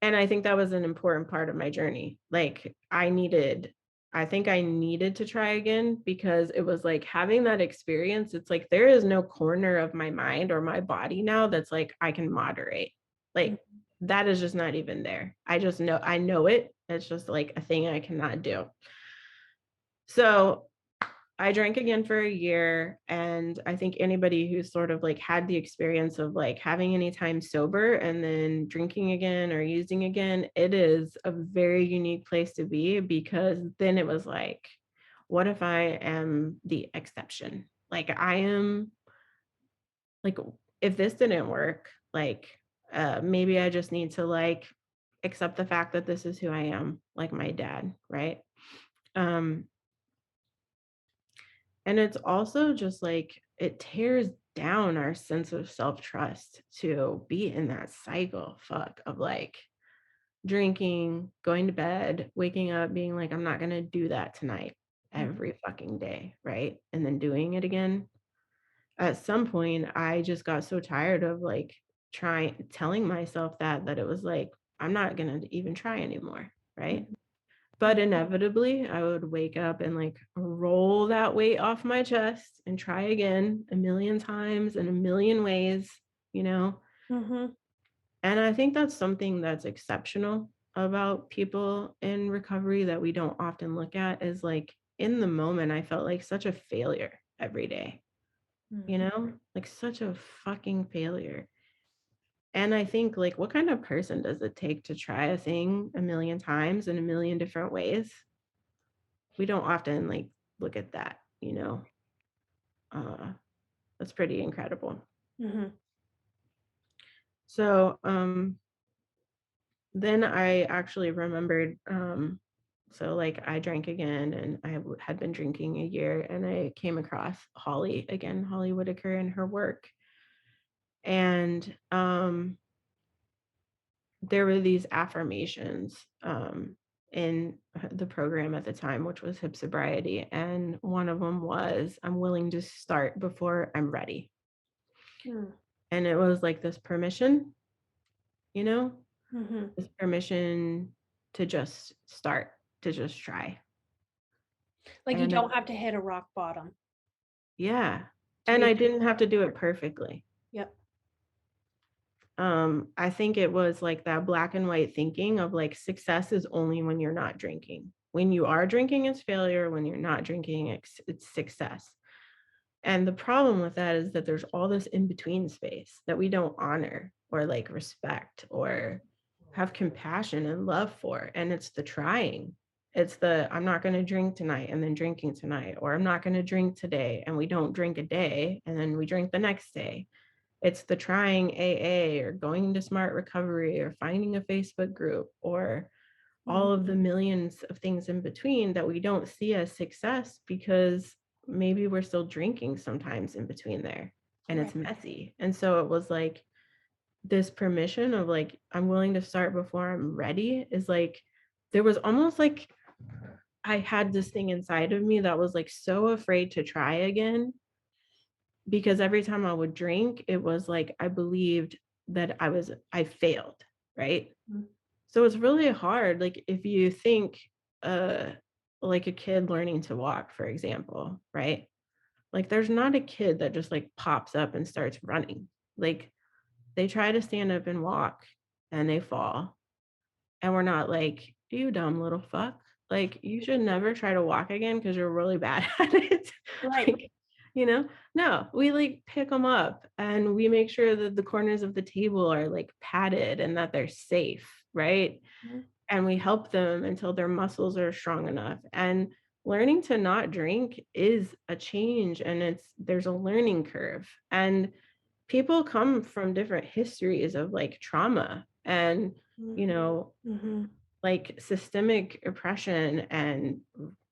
And I think that was an important part of my journey. Like I think I needed to try again, because it was like having that experience. It's like, there is no corner of my mind or my body now that's like, I can moderate. Like that is just not even there. I know it. It's just like a thing I cannot do. So I drank again for a year, and I think anybody who's sort of like had the experience of like having any time sober and then drinking again or using again, it is a very unique place to be, because then it was like, what if I am the exception? Like I am like, if this didn't work, like maybe I just need to like accept the fact that this is who I am, like my dad, right? Um And it's also just like it tears down our sense of self-trust to be in that cycle of like drinking, going to bed, waking up, being like, I'm not going to do that tonight every fucking day, right? And then doing it again. At some point, I just got so tired of like telling myself that it was like, I'm not going to even try anymore, right? But inevitably, I would wake up and like roll that weight off my chest and try again a million times in a million ways, you know? And I think that's something that's exceptional about people in recovery that we don't often look at, is like in the moment, I felt like such a failure every day, like such a fucking failure. And I think like, what kind of person does it take to try a thing a million times in a million different ways? We don't often like look at that, that's pretty incredible. So then I actually remembered, so like I drank again, and I had been drinking a year, and I came across Holly Whitaker and her work. And there were these affirmations in the program at the time, which was hip sobriety. And one of them was, I'm willing to start before I'm ready. And it was like this permission, this permission to just start, to just try. Like you don't have to hit a rock bottom. Yeah. And I didn't have to do it perfectly. Yep. I think it was like that black and white thinking of like, success is only when you're not drinking. When you are drinking, it's failure. When you're not drinking, it's success. And the problem with that is that there's all this in between space that we don't honor or like respect or have compassion and love for. And it's the trying. It's the, I'm not going to drink tonight and then drinking tonight, or I'm not going to drink today and we don't drink a day and then we drink the next day. It's the trying AA or going to Smart Recovery or finding a Facebook group or all of the millions of things in between that we don't see as success, because maybe we're still drinking sometimes in between there, and it's messy. And so it was like this permission of like, I'm willing to start before I'm ready, is like, there was almost like I had this thing inside of me that was like so afraid to try again, because every time I would drink, it was like I believed that I failed, right? Mhm. So it's really hard. Like if you think uh like a kid learning to walk, for example, right? Like there's not a kid that just like pops up and starts running. Like they try to stand up and walk and they fall. And we're not like, you dumb little fuck. Like you should never try to walk again because you're really bad at it. Right. Like, no, we like pick them up and we make sure that the corners of the table are like padded and that they're safe, right? Mhm. And we help them until their muscles are strong enough. And learning to not drink is a change, and there's a learning curve. And people come from different histories of like trauma and, you know, Mm-hmm. like systemic oppression and,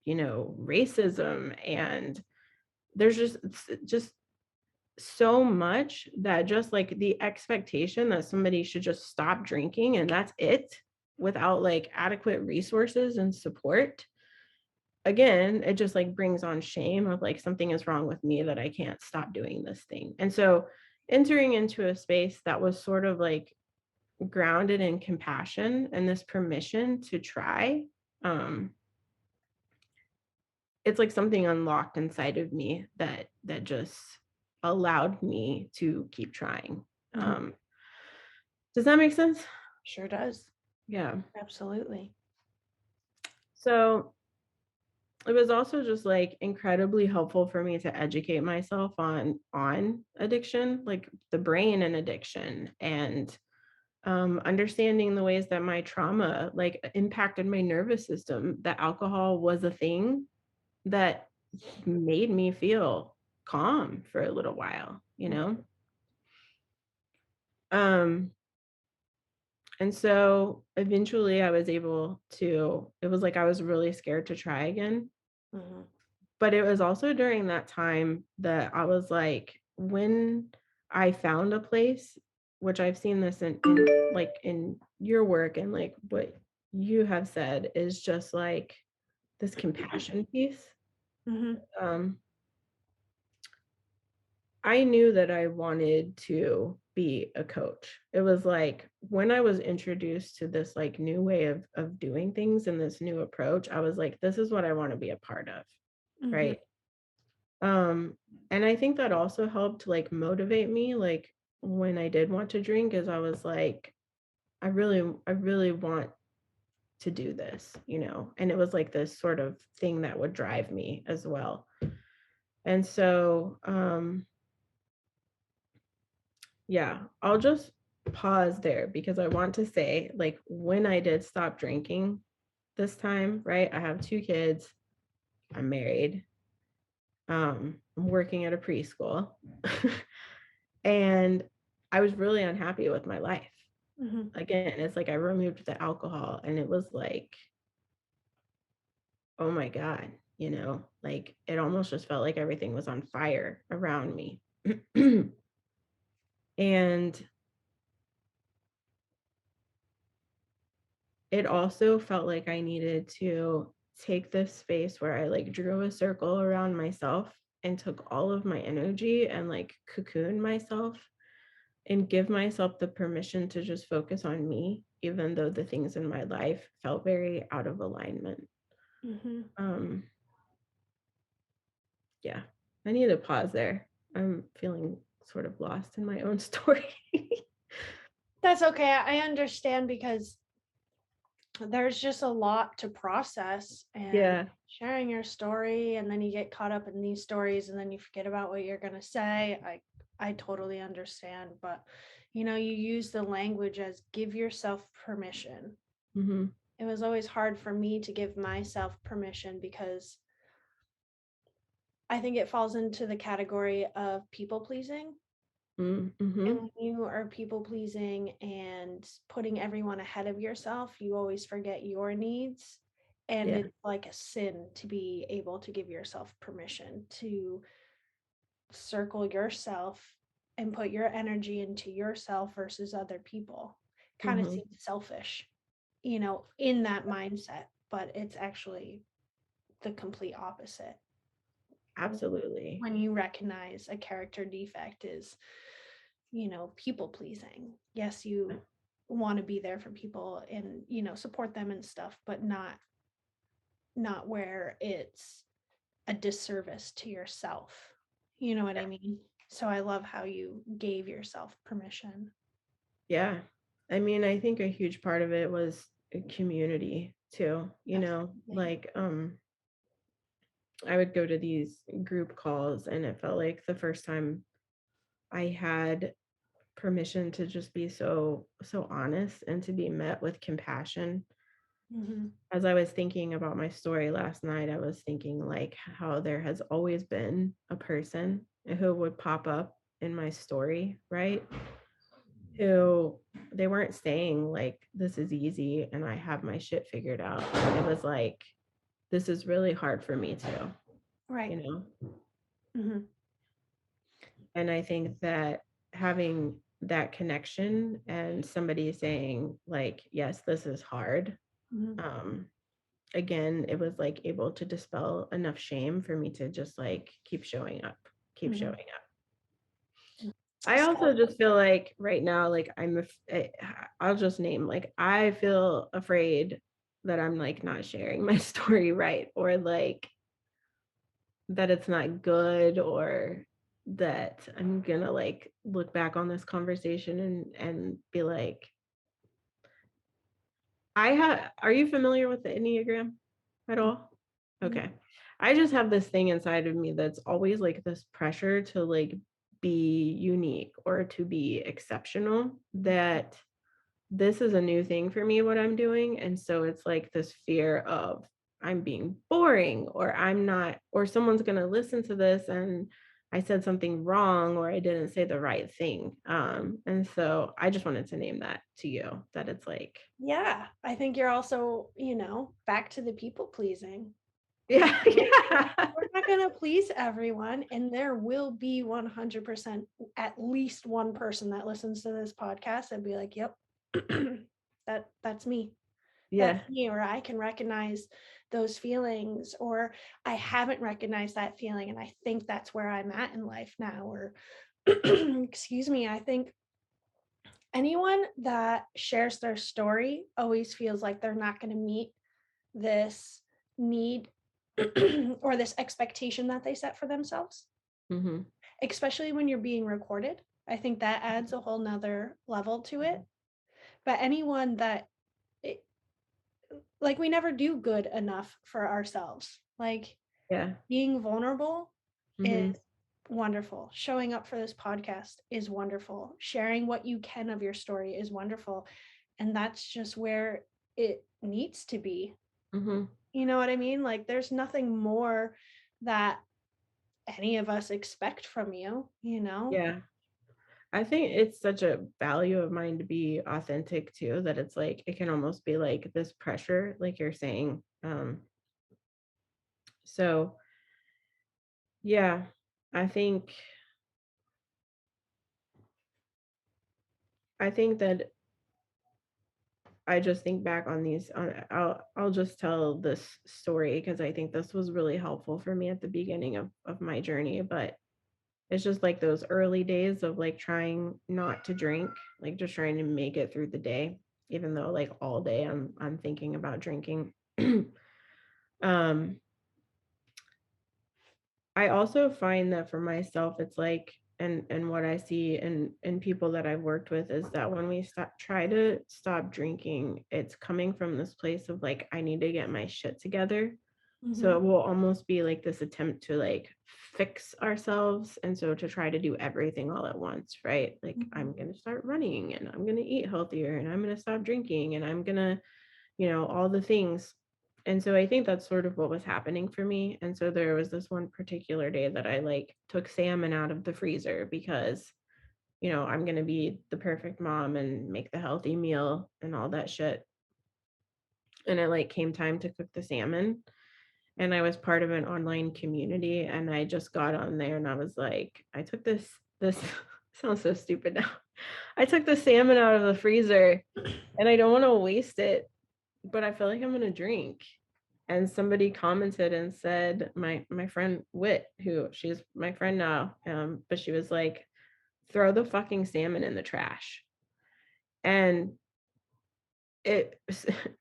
racism. And there's just so much that just like the expectation that somebody should just stop drinking and that's it, without like adequate resources and support, again, it just like brings on shame of like something is wrong with me that I can't stop doing this thing. And so entering into a space that was sort of like grounded in compassion and this permission to try, um it's like something unlocked inside of me that just allowed me to keep trying. Mhm. Does that make sense? Sure does. Yeah. Absolutely. So it was also just like incredibly helpful for me to educate myself on addiction, like the brain and addiction, and understanding the ways that my trauma like impacted my nervous system. That alcohol was a thing that made me feel calm for a little while. Um, and so eventually I was able to, it was like I was really scared to try again. Mhm. But it was also during that time that I was like, when I found a place, which I've seen this in like in your work and like what you have said is just like this compassion piece. Mhm. Um, I knew that I wanted to be a coach. It was like when I was introduced to this like new way of doing things and this new approach, I was like, this is what I want to be a part of. Mhm. Right. Um, and I think that also helped like motivate me, like when I did want to drink, is I was like, I really want to do this. And it was like this sort of thing that would drive me as well. And so yeah, I'll just pause there because I want to say, like, when I did stop drinking this time, right? I have 2 kids, I'm married, I'm working at a preschool. And I was really unhappy with my life. Mhm. Again, it's like I removed the alcohol and it was like, oh my God, like it almost just felt like everything was on fire around me. And it also felt like I needed to take this space where I like drew a circle around myself and took all of my energy and like cocooned myself and give myself the permission to just focus on me, even though the things in my life felt very out of alignment. Mhm. Um, yeah, I need to pause there. I'm feeling sort of lost in my own story. That's okay. I understand because there's just a lot to process, and Yeah. sharing your story and then you get caught up in these stories and then you forget about what you're going to say. I totally understand, but you use the language as give yourself permission. Mm-hmm. It was always hard for me to give myself permission because I think it falls into the category of people pleasing. Mm-hmm. And when you are people pleasing and putting everyone ahead of yourself, you always forget your needs. And Yeah. it's like a sin to be able to give yourself permission to circle yourself and put your energy into yourself versus other people. Kind of Mm-hmm. seems selfish, in that mindset. but it's actually the complete opposite. Absolutely. When you recognize a character defect is, people pleasing. Yes, you want to be there for people and, support them and stuff, but not where it's a disservice to yourself. You know what I mean? So I love how you gave yourself permission. Yeah. I mean, I think a huge part of it was a community too, like I would go to these group calls and it felt like the first time I had permission to just be so honest and to be met with compassion. Mm-hmm. As I was thinking about my story last night, I was thinking like how there has always been a person who would pop up in my story, right? Who they weren't saying like this is easy and I have my shit figured out. It was like this is really hard for me too. Right. Mm-hmm. And I think that having that connection and somebody saying like, yes, this is hard. Mm-hmm. Again, it was like able to dispel enough shame for me to just like keep showing up. I also just feel like right now, like I'll just name, like, I feel afraid that I'm like not sharing my story right, or like that it's not good, or that I'm gonna like look back on this conversation and be like, are you familiar with the Enneagram at all? Okay. I just have this thing inside of me that's always like this pressure to like be unique or to be exceptional, that this is a new thing for me, what I'm doing. And so it's like this fear of I'm being boring, or I'm not, or someone's going to listen to this and I said something wrong, or I didn't say the right thing. And so I just wanted to name that to you, that it's like, yeah, I think you're also, back to the people pleasing. yeah. We're not going to please everyone. And there will be 100% at least one person that listens to this podcast and be like, yep, that's me. Yeah. That's me. Or I can recognize those feelings, or I haven't recognized that feeling. And I think that's where I'm at in life now. Or excuse me, I think anyone that shares their story always feels like they're not going to meet this need or this expectation that they set for themselves, especially when you're being recorded. I think that adds a whole nother level to it. But anyone that like, we never do good enough for ourselves. Like, being vulnerable is wonderful. Showing up for this podcast is wonderful. Sharing what you can of your story is wonderful. And that's just where it needs to be. You know what I mean? Like, there's nothing more that any of us expect from you, Yeah. I think it's such a value of mine to be authentic too, that it's like, it can almost be like this pressure, like you're saying. So yeah, I think that I just think back on these, I'll just tell this story because I think this was really helpful for me at the beginning of my journey. But it's just like those early days of like trying not to drink, like just trying to make it through the day, even though like all day I'm thinking about drinking. I also find that for myself, it's like, and what I see in people that I've worked with is that when we try to stop drinking, it's coming from this place of like, I need to get my shit together. So it will almost be like this attempt to like fix ourselves. And so to try to do everything all at once, right? Like I'm going to start running and I'm going to eat healthier and I'm going to stop drinking and I'm going to, all the things. And so I think that's sort of what was happening for me. And so there was this one particular day that I like took salmon out of the freezer because, I'm going to be the perfect mom and make the healthy meal and all that shit. And it like came time to cook the salmon. And I was part of an online community and I just got on there and I was like, I took this sounds so stupid now. I took the salmon out of the freezer and I don't want to waste it, but I feel like I'm going to drink. and somebody commented and said, my friend Wit, who she's my friend now, but she was like, throw the fucking salmon in the trash. And it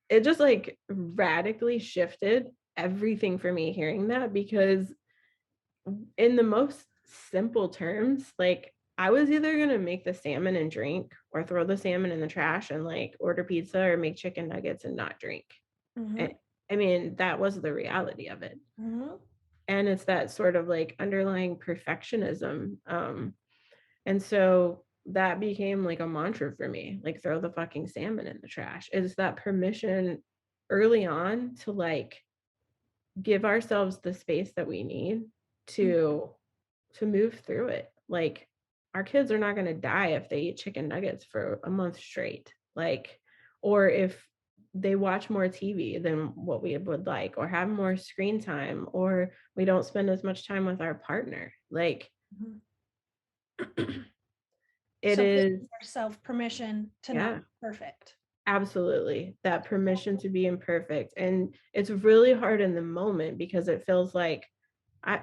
it just like radically shifted everything for me hearing that, because in the most simple terms, like I was either going to make the salmon and drink, or throw the salmon in the trash and like order pizza or make chicken nuggets and not drink. And I mean, that was the reality of it. And it's that sort of like underlying perfectionism. And so that became like a mantra for me, like throw the fucking salmon in the trash. It's that permission early on to like give ourselves the space that we need to move through it. Like our kids are not going to die if they eat chicken nuggets for a month straight, like, or if they watch more TV than what we would like, or have more screen time, or we don't spend as much time with our partner. Like it so is giving yourself permission to not be perfect. Absolutely, that permission to be imperfect. And it's really hard in the moment, because it feels like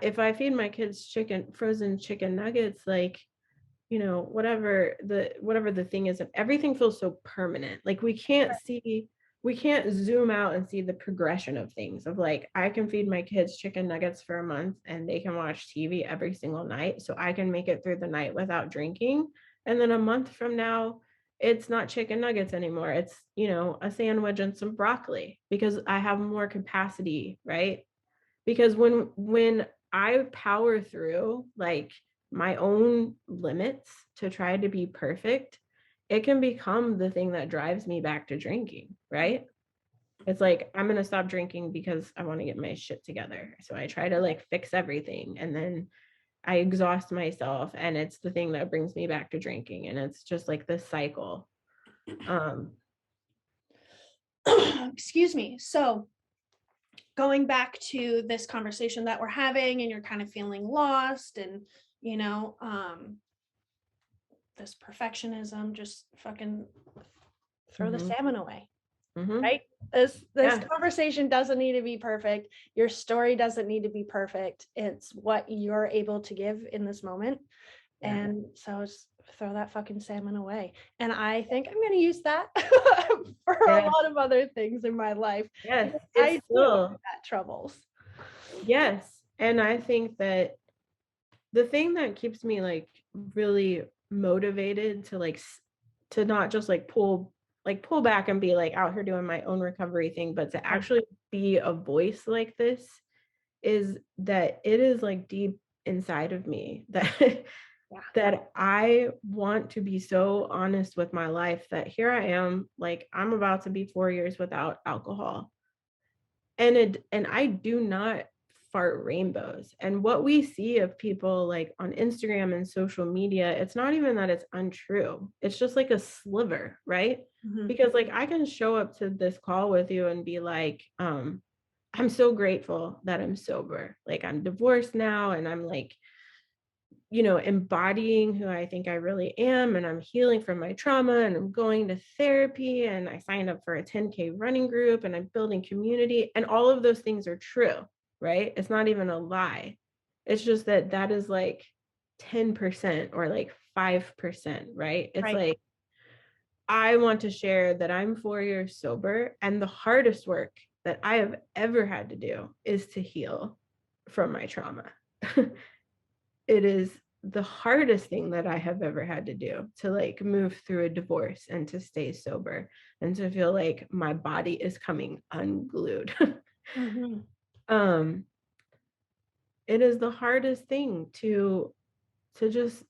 if I feed my kids frozen chicken nuggets, like, you know, whatever the thing is, everything feels so permanent. Like we can't zoom out and see the progression of things, of like, I can feed my kids chicken nuggets for a month and they can watch TV every single night, so I can make it through the night without drinking. And then a month from now, it's not chicken nuggets anymore. It's, you know, a sandwich and some broccoli, because I have more capacity, right? Because when I power through like my own limits to try to be perfect, it can become the thing that drives me back to drinking, right? It's like, I'm going to stop drinking because I want to get my shit together. So I try to like fix everything, and then I exhaust myself, and it's the thing that brings me back to drinking. And it's just like this cycle. Excuse me. So going back to this conversation that we're having, and you're kind of feeling lost, and you know, this perfectionism, just fucking throw the salmon away. Right? This conversation doesn't need to be perfect. Your story doesn't need to be perfect. It's what you're able to give in this moment. And so just throw that fucking salmon away. And I think I'm going to use that for a lot of other things in my life. Yes, I still have troubles. Yes. And I think that the thing that keeps me like really motivated to not just like pull back and be like out here doing my own recovery thing, but to actually be a voice like this, is that it is like deep inside of me that that I want to be so honest with my life, that here I am, like I'm about to be 4 years without alcohol. And I do not fart rainbows. And what we see of people like on Instagram and social media, it's not even that it's untrue. It's just like a sliver, right? Because like I can show up to this call with you and be like, I'm so grateful that I'm sober. Like I'm divorced now, and I'm like, you know, embodying who I think I really am, and I'm healing from my trauma, and I'm going to therapy, and I signed up for a 10K running group, and I'm building community, and all of those things are true, right? It's not even a lie. It's just that is like 10% or like 5%, right? It's like, I want to share that I'm 4 years sober, and the hardest work that I have ever had to do is to heal from my trauma. It is the hardest thing that I have ever had to do, to like move through a divorce and to stay sober and to feel like my body is coming unglued. It is the hardest thing to just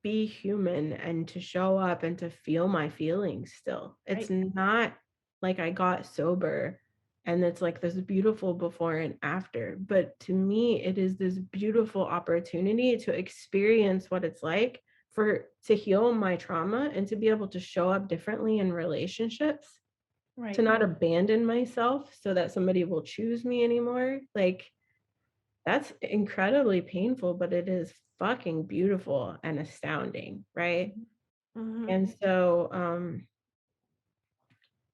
be human and to show up and to feel my feelings still. It's not like I got sober and it's like this beautiful before and after, but to me it is this beautiful opportunity to experience what it's like to heal my trauma and to be able to show up differently in relationships, to not abandon myself so that somebody will choose me anymore. Like that's incredibly painful, but it is fucking beautiful and astounding, right? And so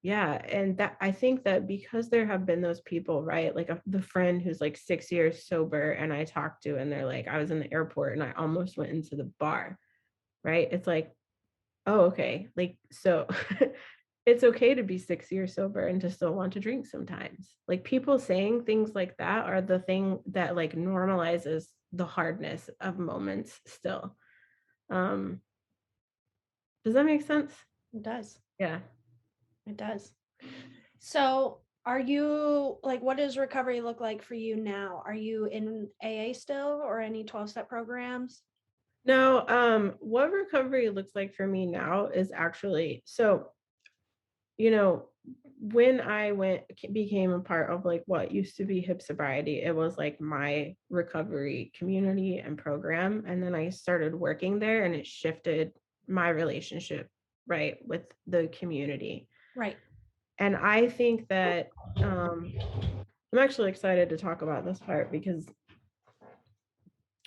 Yeah. And that, I think that because there have been those people, right? Like the friend who's like 6 years sober and I talked to, and they're like, I was in the airport and I almost went into the bar, right? It's like, oh, okay. Like, so it's okay to be 6 years sober and to still want to drink sometimes. Like people saying things like that are the thing that like normalizes the hardness of moments still. Does that make sense? It does. Yeah. It does. So, are you like, what does recovery look like for you now? Are you in AA still or any 12-step programs? No, what recovery looks like for me now is actually, so, you know, when I became a part of like what used to be hip sobriety, it was like my recovery community and program. And then I started working there and it shifted my relationship, right, with the community. Right. And I think that I'm actually excited to talk about this part because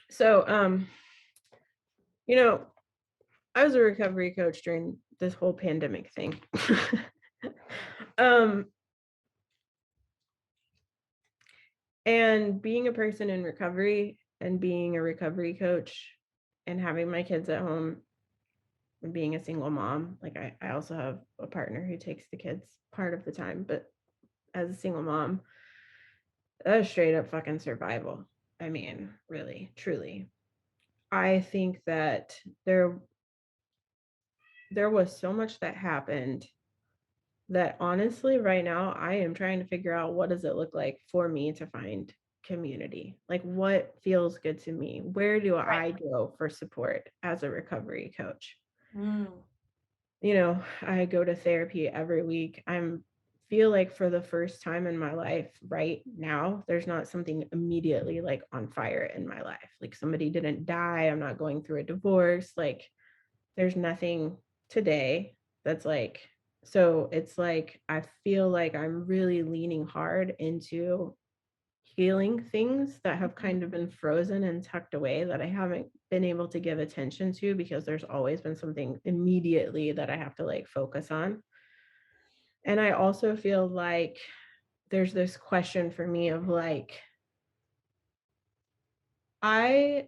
so you know, I was a recovery coach during this whole pandemic thing. um and being a person in recovery and being a recovery coach and having my kids at home and being a single mom, like I also have a partner who takes the kids part of the time, but as a single mom, that was straight up fucking survival. I mean, really, truly. I think that there was so much that happened that honestly right now I am trying to figure out what does it look like for me to find community, like what feels good to me, where do I go for support as a recovery coach. I go to therapy every week. I'm feel like for the first time in my life right now there's not something immediately like on fire in my life, like somebody didn't die, I'm not going through a divorce, like there's nothing today that's like, so it's like I feel like I'm really leaning hard into healing things that have kind of been frozen and tucked away that I haven't been able to give attention to because there's always been something immediately that I have to like focus on. And I also feel like there's this question for me of like, I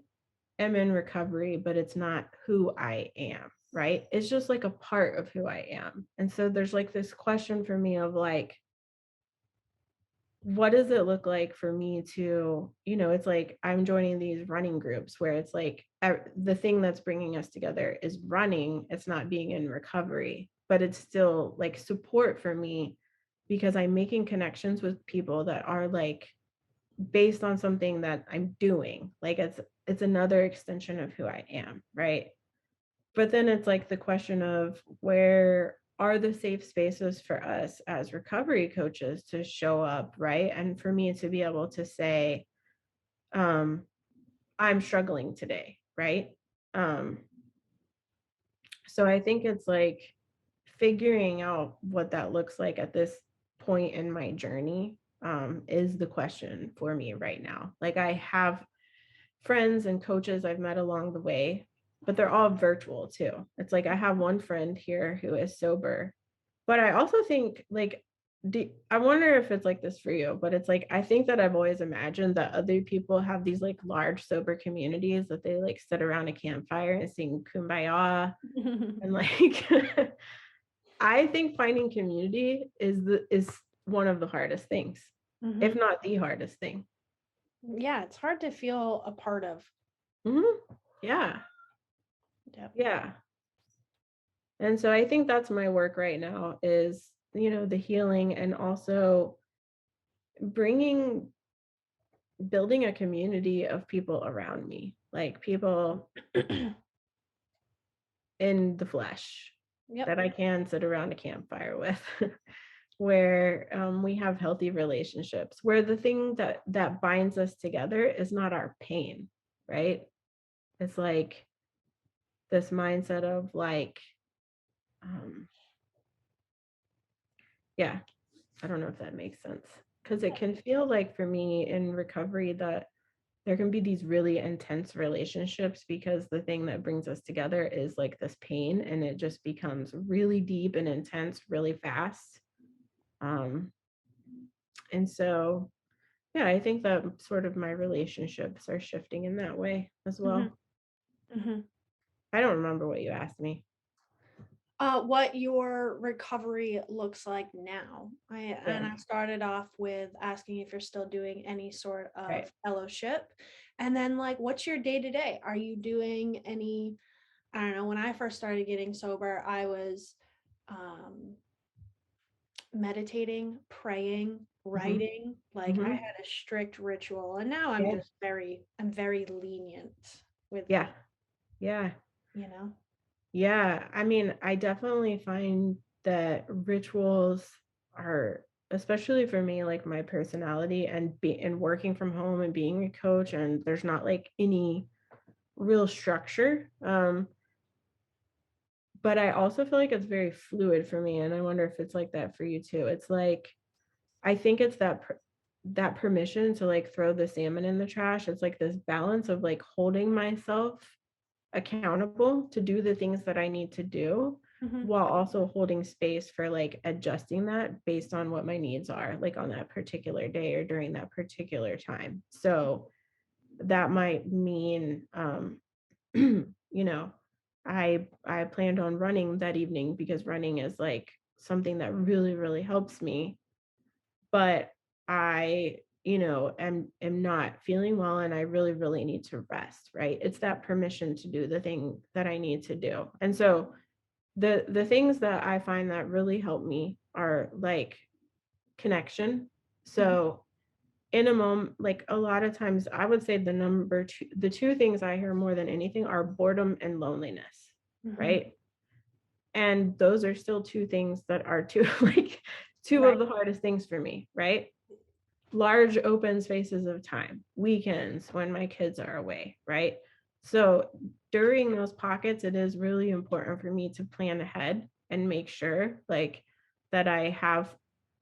am in recovery, but it's not who I am, right? It's just like a part of who I am. And so there's like this question for me of like, what does it look like for me to, it's like I'm joining these running groups where it's like the thing that's bringing us together is running. It's not being in recovery, but it's still like support for me because I'm making connections with people that are like based on something that I'm doing. Like it's another extension of who I am, right? But then it's like the question of where are the safe spaces for us as recovery coaches to show up, right? And for me to be able to say, I'm struggling today, right? Um, so I think it's like figuring out what that looks like at this point in my journey is the question for me right now. Like I have friends and coaches I've met along the way, but they're all virtual too. It's like I have one friend here who is sober, but I also think like, I wonder if it's like this for you, but it's like I think that I've always imagined that other people have these like large sober communities that they like sit around a campfire and sing kumbaya and like I think finding community is one of the hardest things, if not the hardest thing. Yeah, it's hard to feel a part of. Yeah. Yep. Yeah. And so I think that's my work right now is, the healing and also building a community of people around me, like people in the flesh that I can sit around a campfire with, where we have healthy relationships, where the thing that binds us together is not our pain, right? It's like this mindset of like, yeah, I don't know if that makes sense. Because it can feel like for me in recovery that there can be these really intense relationships because the thing that brings us together is like this pain and it just becomes really deep and intense really fast. And so, yeah, I think that sort of my relationships are shifting in that way as well. I don't remember what you asked me. What your recovery looks like now. And I started off with asking if you're still doing any sort of Right. fellowship. And then like, what's your day to day? Are you doing any, I don't know, when I first started getting sober, I was meditating, praying, writing. Like I had a strict ritual, and now I'm just I'm very lenient with Yeah. that, Yeah. you know? Yeah. I mean, I definitely find that rituals are, especially for me, like my personality and working from home and being a coach, and there's not like any real structure. But I also feel like it's very fluid for me, and I wonder if it's like that for you too. It's like, I think it's that permission to like throw the salmon in the trash. It's like this balance of like holding myself accountable to do the things that I need to do, while also holding space for like adjusting that based on what my needs are, like on that particular day or during that particular time. So that might mean, you know, I planned on running that evening because running is like something that really, really helps me. But I, am not feeling well, and I really, really need to rest, right? It's that permission to do the thing that I need to do. And so the things that I find that really help me are like connection. So in a moment, like a lot of times I would say the two things I hear more than anything are boredom and loneliness, right? And those are still two things that are two of the hardest things for me, right? Large open spaces of time, weekends when my kids are away, right? So during those pockets, it is really important for me to plan ahead and make sure like that I have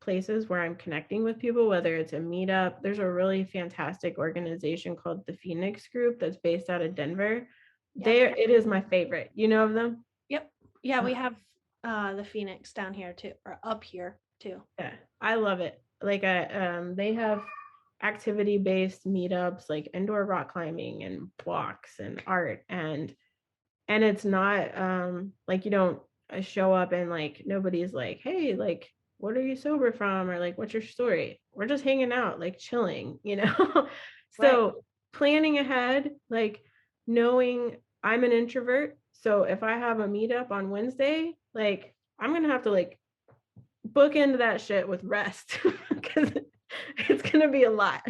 places where I'm connecting with people, whether it's a meetup. There's a really fantastic organization called the Phoenix Group that's based out of Denver. It is my favorite. You know of them? Yep. Yeah, we have the Phoenix down here too, or up here too. Yeah, I love it. Like they have activity-based meetups like indoor rock climbing and walks and art, and it's not like you don't show up and like nobody's like, hey, like what are you sober from, or like what's your story? We're just hanging out, like chilling, So planning ahead, like knowing I'm an introvert, so if I have a meetup on Wednesday, like I'm gonna have to like book into that shit with rest because it's gonna be a lot.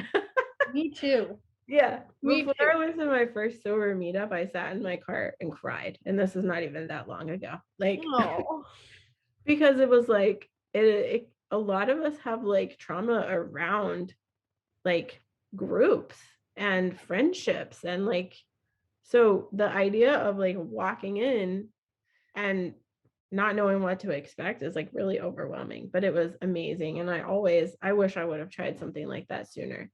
Me too. Yeah. Me Before too. I went to my first sober meetup, I sat in my car and cried. And this is not even that long ago. Like, because it was like, a lot of us have like trauma around like groups and friendships. And like, so the idea of like walking in and not knowing what to expect is like really overwhelming, but it was amazing. And I wish I would have tried something like that sooner.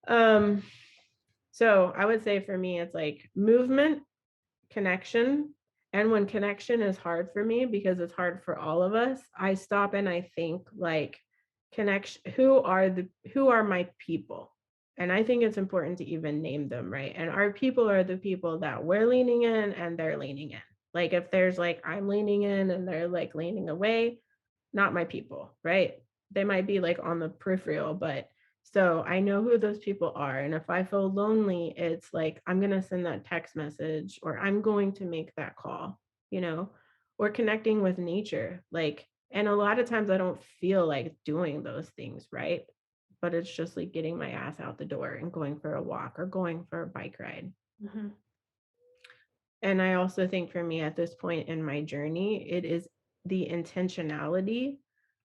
So I would say for me, it's like movement, connection. And when connection is hard for me, because it's hard for all of us, I stop and I think like connection, who are my people? And I think it's important to even name them, right? And our people are the people that we're leaning in and they're leaning in. Like if there's like I'm leaning in and they're like leaning away, not my people, right? They might be like on the peripheral, but so I know who those people are. And if I feel lonely, it's like I'm going to send that text message, or I'm going to make that call, or connecting with nature. Like, and a lot of times I don't feel like doing those things, right? But it's just like getting my ass out the door and going for a walk or going for a bike ride. And I also think for me at this point in my journey, it is the intentionality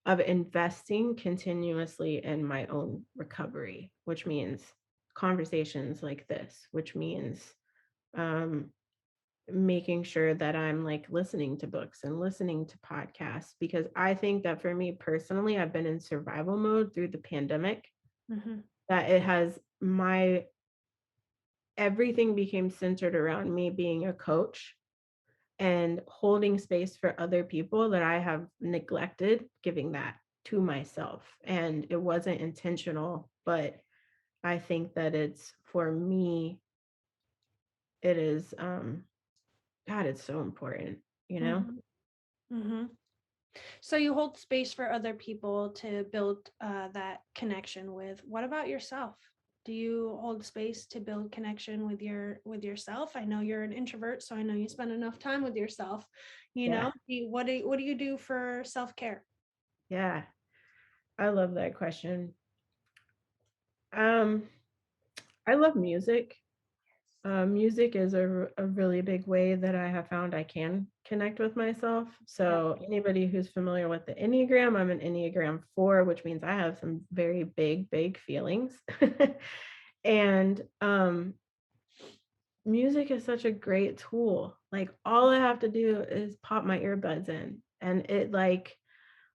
of investing continuously in my own recovery, which means conversations like this, which means making sure that I'm like listening to books and listening to podcasts, because I think that for me personally, I've been in survival mode through the pandemic, that it has everything became centered around me being a coach and holding space for other people that I have neglected giving that. to myself, and it wasn't intentional, but I think that it's, for me, it is, God, it's so important, you know? Mm-hmm. So you hold space for other people to build that connection with. What about yourself? Do you hold space to build connection with yourself? I know you're an introvert, so I know you spend enough time with yourself. You Yeah. know, what do you do for self-care? Yeah. I love that question. I love music. Music is a really big way that I have found I can connect with myself. So anybody who's familiar with the Enneagram, I'm an Enneagram 4, which means I have some very big feelings. And music is such a great tool. Like, all I have to do is pop my earbuds in, and it, like,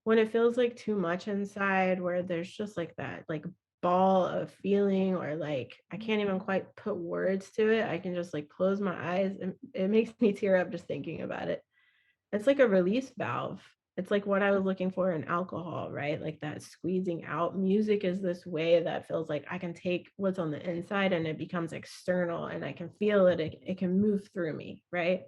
when it feels like too much inside, where there's just like that like ball of feeling, or like I can't even quite put words to it, I can just like close my eyes, and it makes me tear up just thinking about it. It's like a release valve. It's like what I was looking for in alcohol, right? Like that squeezing out. Music is this way that feels like I can take what's on the inside and it becomes external, and I can feel it. It can move through me, right?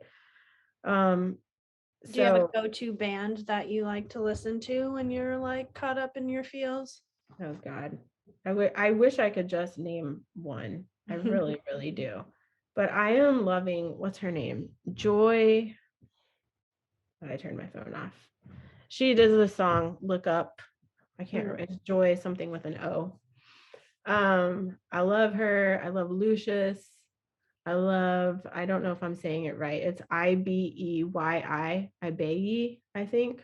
Do you have a So, go-to band that you like to listen to when you're like caught up in your feels? oh God, I wish I could just name one. I really, really do. But I am loving, what's her name? Joy. I turned my phone off. She does the song Look Up. I can't remember. It's Joy something with an O. I love her. I love Lucius. I don't know if I'm saying it right. It's Ibei, Ibei, I think.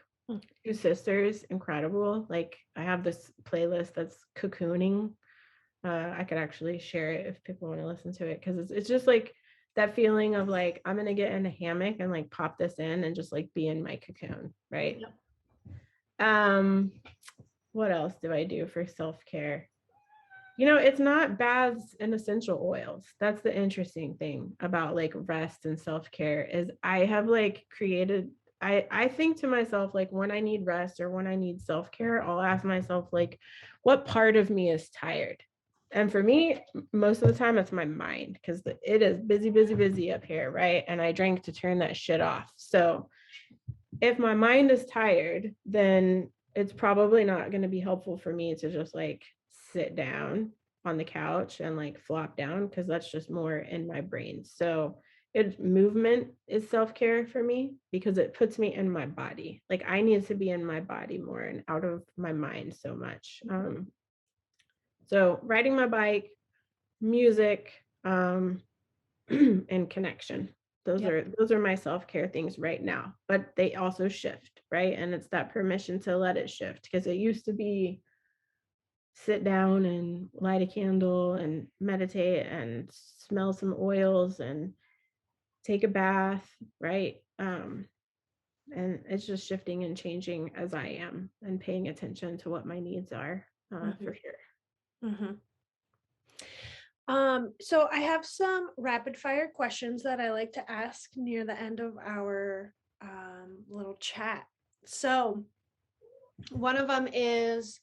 Two sisters, incredible. Like, I have this playlist that's cocooning. I could actually share it if people want to listen to it, because it's just like that feeling of like, I'm gonna get in a hammock and like pop this in and just like be in my cocoon, right? Yep. What else do I do for self-care? It's not baths and essential oils. That's the interesting thing about like rest and self-care, is I have like created, I think to myself, like, when I need rest or when I need self-care, I'll ask myself, like, what part of me is tired? And for me, most of the time it's my mind, because it is busy up here, right? And I drank to turn that shit off. So if my mind is tired, then it's probably not going to be helpful for me to just like sit down on the couch and like flop down, because that's just more in my brain. So movement is self-care for me, because it puts me in my body. Like, I need to be in my body more and out of my mind so much. So riding my bike, music, and connection. Those are my self-care things right now, but they also shift, right? And it's that permission to let it shift, because it used to be sit down and light a candle and meditate and smell some oils and take a bath, right? And it's just shifting and changing as I am, and paying attention to what my needs are, for sure. So I have some rapid fire questions that I like to ask near the end of our little chat. So one of them is,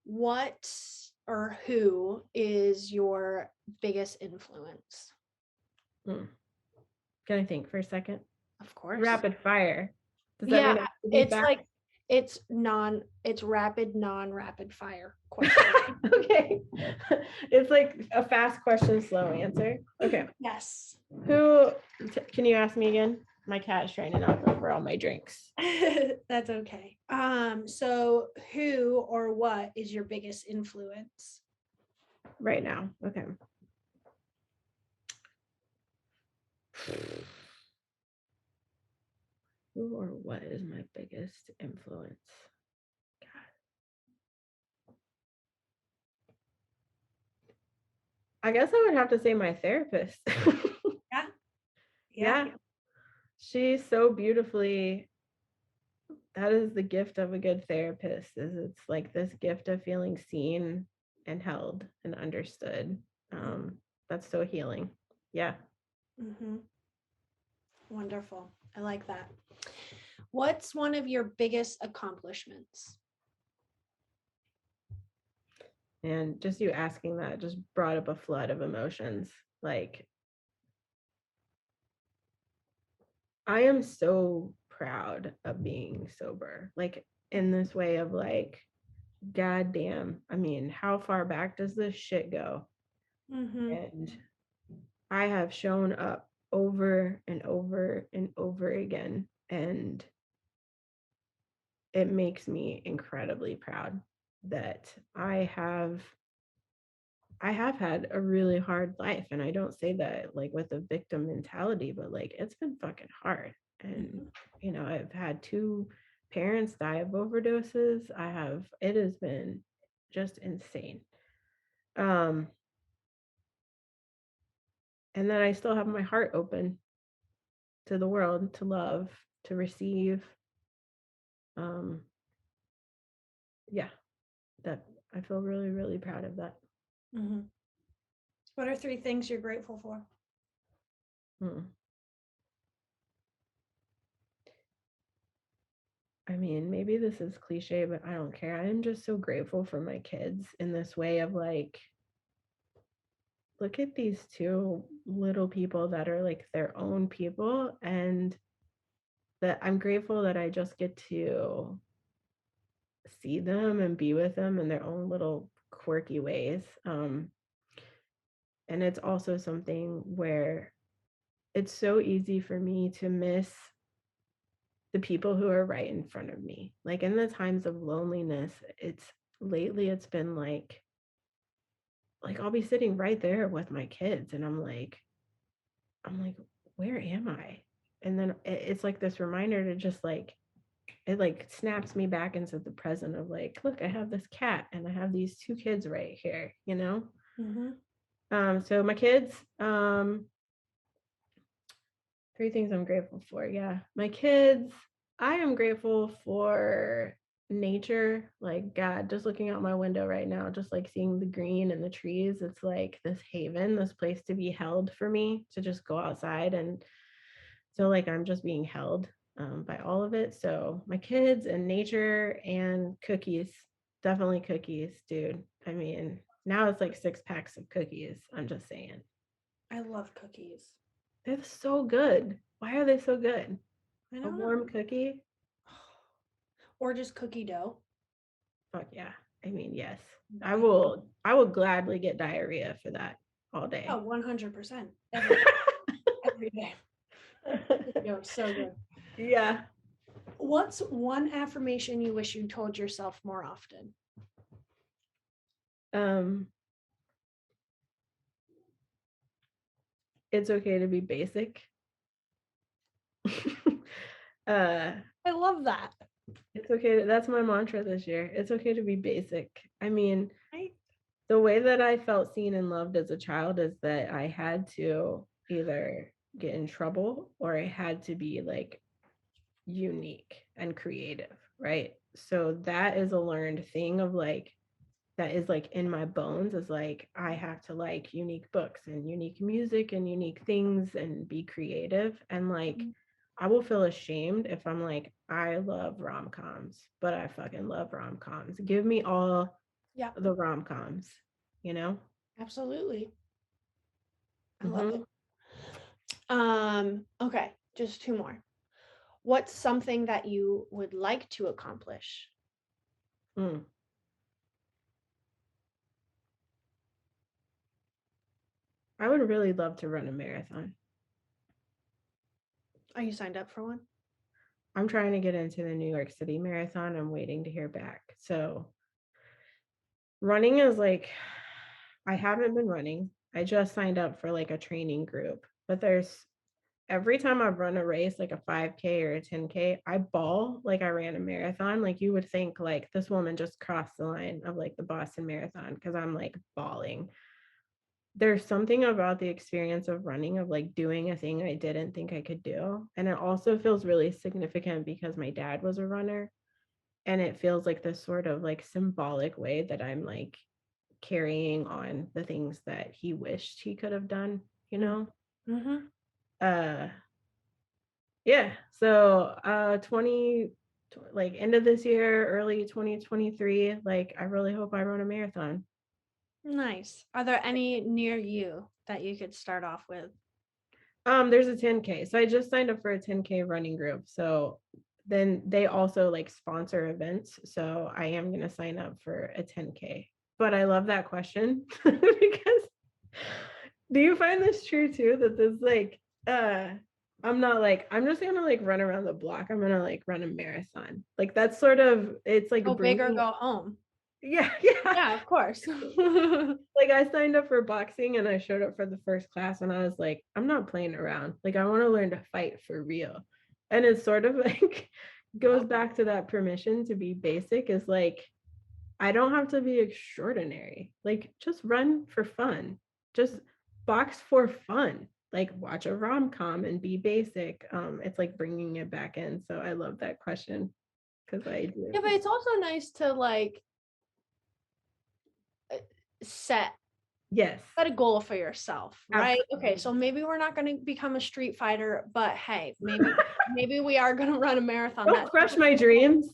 what or who is your biggest influence? Can I think for a second? Of course. Rapid fire. Does that mean I have to be it's fast? like it's rapid, non-rapid fire question. Okay. It's like a fast question, slow answer. Okay. Yes. Can you ask me again? My cat is trying to knock over all my drinks. That's okay. So who or what is your biggest influence Right now? Okay. Who or what is my biggest influence? God. I guess I would have to say my therapist. Yeah. She's so beautifully, that is the gift of a good therapist, is it's like this gift of feeling seen and held and understood. That's so healing. Yeah. Wonderful. I like that. What's one of your biggest accomplishments? And just you asking that just brought up a flood of emotions. Like, I am so proud of being sober, like in this way of like, God damn, I mean, how far back does this shit go? And I have shown up over and over and over again. And it makes me incredibly proud that I have had a really hard life. And I don't say that like with a victim mentality, but like it's been fucking hard. And you know, I've had 2 parents die of overdoses. It has been just insane. And then I still have my heart open to the world, to love, to receive. Yeah, that I feel really, really proud of that. What are 3 things you're grateful for? I mean, maybe this is cliche, but I don't care. I'm just so grateful for my kids in this way of like, look at these 2 little people that are like their own people, and that I'm grateful that I just get to see them and be with them in their own little quirky ways. And it's also something where it's so easy for me to miss the people who are right in front of me. Like in the times of loneliness, it's been like I'll be sitting right there with my kids and I'm like, where am I? And then it's like this reminder to just like, it like snaps me back into the present of like, look, I have this cat and I have these 2 kids right here, you know? So my kids, 3 things I'm grateful for. Yeah. My kids, I am grateful for nature. Like, God, just looking out my window right now, just like seeing the green and the trees, it's like this haven, this place to be held for me to just go outside and feel like I'm just being held by all of it. So my kids and nature and cookies, definitely cookies, dude. I mean, now it's like 6 packs of cookies. I'm just saying. I love cookies. They're so good. Why are they so good? I A don't warm know. cookie? Or just cookie dough. Fuck yeah. I mean, yes. I will gladly get diarrhea for that all day. Oh, 100%. Every day. Every day. Yo, so good. Yeah. What's one affirmation you wish you told yourself more often? It's okay to be basic. I love that. It's okay. That's my mantra this year. It's okay to be basic. I mean, the way that I felt seen and loved as a child is that I had to either get in trouble or I had to be like unique and creative, right? So that is a learned thing of like, that is like in my bones, is like I have to like unique books and unique music and unique things and be creative. And like I will feel ashamed if I'm like, I love rom-coms, but I fucking love rom-coms. Give me all the rom-coms, you know? Absolutely. I love it. Okay, just 2 more. What's something that you would like to accomplish? I would really love to run a marathon. Are you signed up for one? I'm trying to get into the New York City Marathon. I'm waiting to hear back. So running is like, I haven't been running. I just signed up for like a training group, but every time I run a race, like a 5K or a 10K, I bawl like I ran a marathon. Like you would think like this woman just crossed the line of like the Boston Marathon because I'm like bawling. There's something about the experience of running, of like doing a thing I didn't think I could do. And it also feels really significant because my dad was a runner. And it feels like this sort of like symbolic way that I'm like carrying on the things that he wished he could have done, you know? Yeah. So 20 like end of this year, early 2023, like I really hope I run a marathon. Nice. Are there any near you that you could start off with? There's a 10K. So I just signed up for a 10K running group. So then they also like sponsor events. So I am going to sign up for a 10K. But I love that question because do you find this true too? That this like I'm not like I'm just gonna like run around the block. I'm gonna like run a marathon. Like that's sort of it's like Go big or bringing go home. yeah, Yeah, of course. like I signed up for boxing and I showed up for the first class and I was like, I'm not playing around. Like I want to learn to fight for real. And it's sort of like goes back to that permission to be basic is like I don't have to be extraordinary. Like just run for fun. Just box for fun. Like watch a rom-com and be basic. It's like bringing it back in. So I love that question because I do. Yeah, but it's also nice to like set Yes. a goal for yourself, right? Absolutely. Okay, so maybe we're not going to become a street fighter, but hey, maybe we are going to run a marathon. Don't crush my dreams.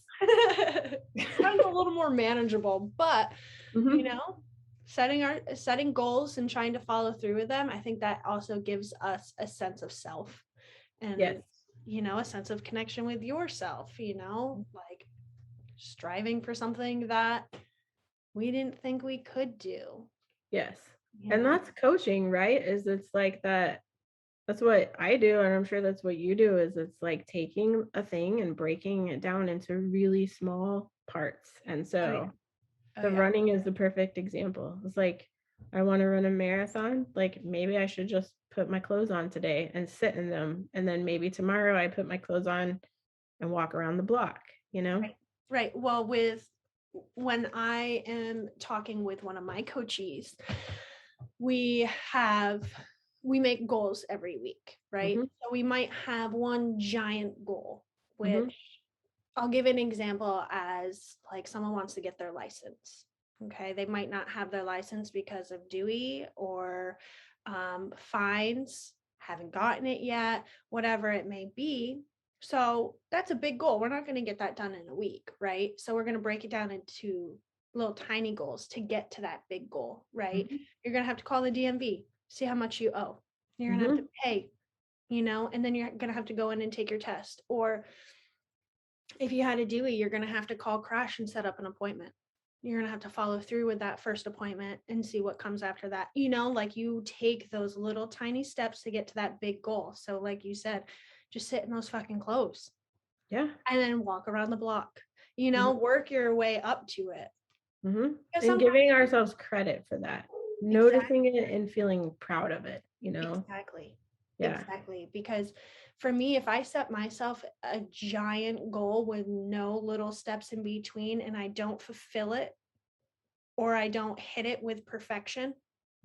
Sounds a little more manageable, but Mhm. you know, setting goals and trying to follow through with them, I think that also gives us a sense of self and Yes. a sense of connection with yourself, like striving for something that we didn't think we could do. Yes. you And know? that's coaching, right? Is it's like that. That's what I do. And I'm sure that's what you do is it's like taking a thing and breaking it down into really small parts. And so the Yeah. running is the perfect example. It's like, I want to run a marathon. Like maybe I should just put my clothes on today and sit in them. And then maybe tomorrow I put my clothes on and walk around the block, you know? Right. Well, when I am talking with one of my coaches, we make goals every week, right? Mhm. So we might have one giant goal, Mhm. which I'll give an example as like someone wants to get their license. Okay. They might not have their license because of Dewey or fines, haven't gotten it yet, whatever it may be. So that's a big goal. We're not going to get that done in a week, right? So we're going to break it down into little tiny goals to get to that big goal, right? Mhm. You're going to have to call the DMV, see how much you owe. You're going to have Mhm. to pay, and then you're going to have to go in and take your test. Or if you had a Dewey, you're going to have to call Crash and set up an appointment. You're going to have to follow through with that first appointment and see what comes after that. Like you take those little tiny steps to get to that big goal. So, like you said, just sit in those fucking clothes Yeah. and then walk around the block, Mhm. work your way up to it. Mhm. Because And sometimes, giving ourselves credit for that, noticing it and feeling proud of it, exactly. Yeah. Exactly. Because for me, if I set myself a giant goal with no little steps in between and I don't fulfill it or I don't hit it with perfection,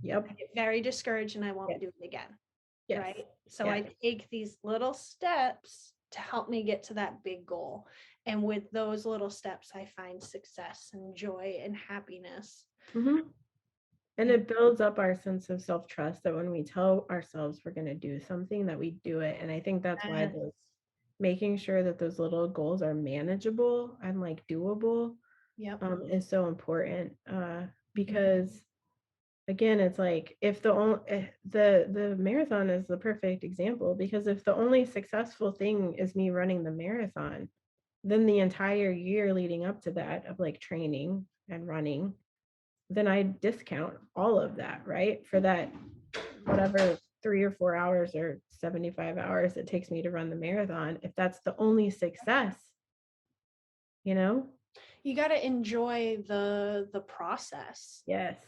Yep. I get very discouraged and I won't Yes. do it again. Yes. Right. So Yeah. I take these little steps to help me get to that big goal. And with those little steps, I find success and joy and happiness. Mhm. And Yeah. it builds up our sense of self-trust that when we tell ourselves we're going to do something, that we do it. And I think that's why those making sure that those little goals are manageable and like doable Yep. is so important. Because again, it's like if the marathon is the perfect example, because if the only successful thing is me running the marathon, then the entire year leading up to that of like training and running, then I discount all of that, right? For that whatever 3 or 4 hours or 75 hours it takes me to run the marathon. If that's the only success, you know? You got to enjoy the process, Yes.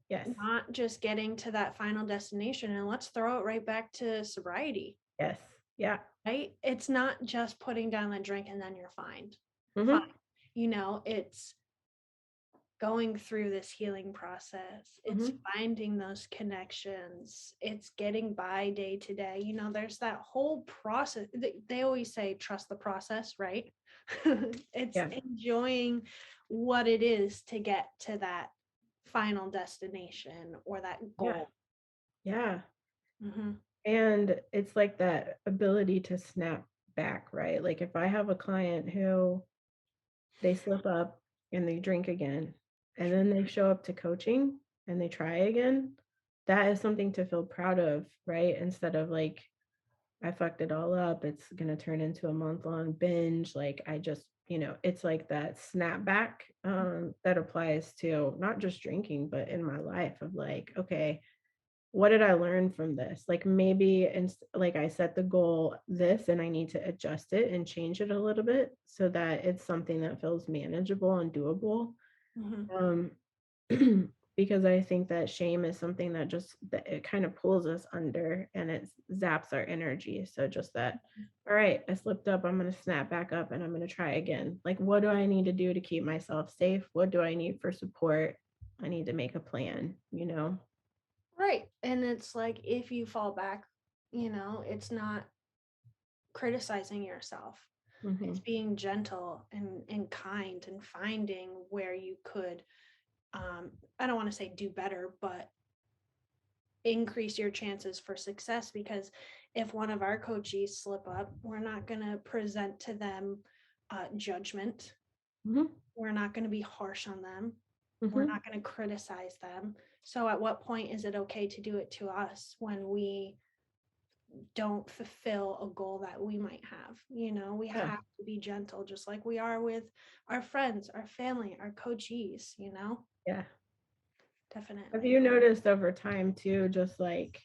Yes. not just getting to that final destination. And let's throw it right back to sobriety. Yes. Yeah. Right? It's not just putting down the drink and then you're fine. Mhm. It's going through this healing process. It's finding those connections. It's getting by day to day. There's that whole process. They always say, trust the process, right? It's enjoying what it is to get to that final destination or that goal. Yeah. Mm-hmm. And it's like that ability to snap back, right? Like if I have a client who they slip up and they drink again, and then they show up to coaching and they try again, that is something to feel proud of, right? Instead of like, I fucked it all up. It's going to turn into a month-long binge. Like I just, it's like that snapback that applies to not just drinking, but in my life of like, okay, what did I learn from this? Like maybe, and like I set the goal this, and I need to adjust it and change it a little bit so that it's something that feels manageable and doable. Um, because I think that shame is something that it kind of pulls us under and it zaps our energy. So just that, all right, I slipped up, I'm going to snap back up and I'm going to try again. Like, what do I need to do to keep myself safe? What do I need for support? I need to make a plan, Right. And it's like, if you fall back, it's not criticizing yourself. It's being gentle and kind and finding where you could, I don't want to say do better, but increase your chances for success. Because if one of our coaches slip up, we're not going to present to them judgment. We're not going to be harsh on them. We're not going to criticize them. So at what point is it okay to do it to us when we don't fulfill a goal that we might have? We have to be gentle, just like we are with our friends, our family, our coachees. Yeah. Definitely. Have you noticed over time too, just like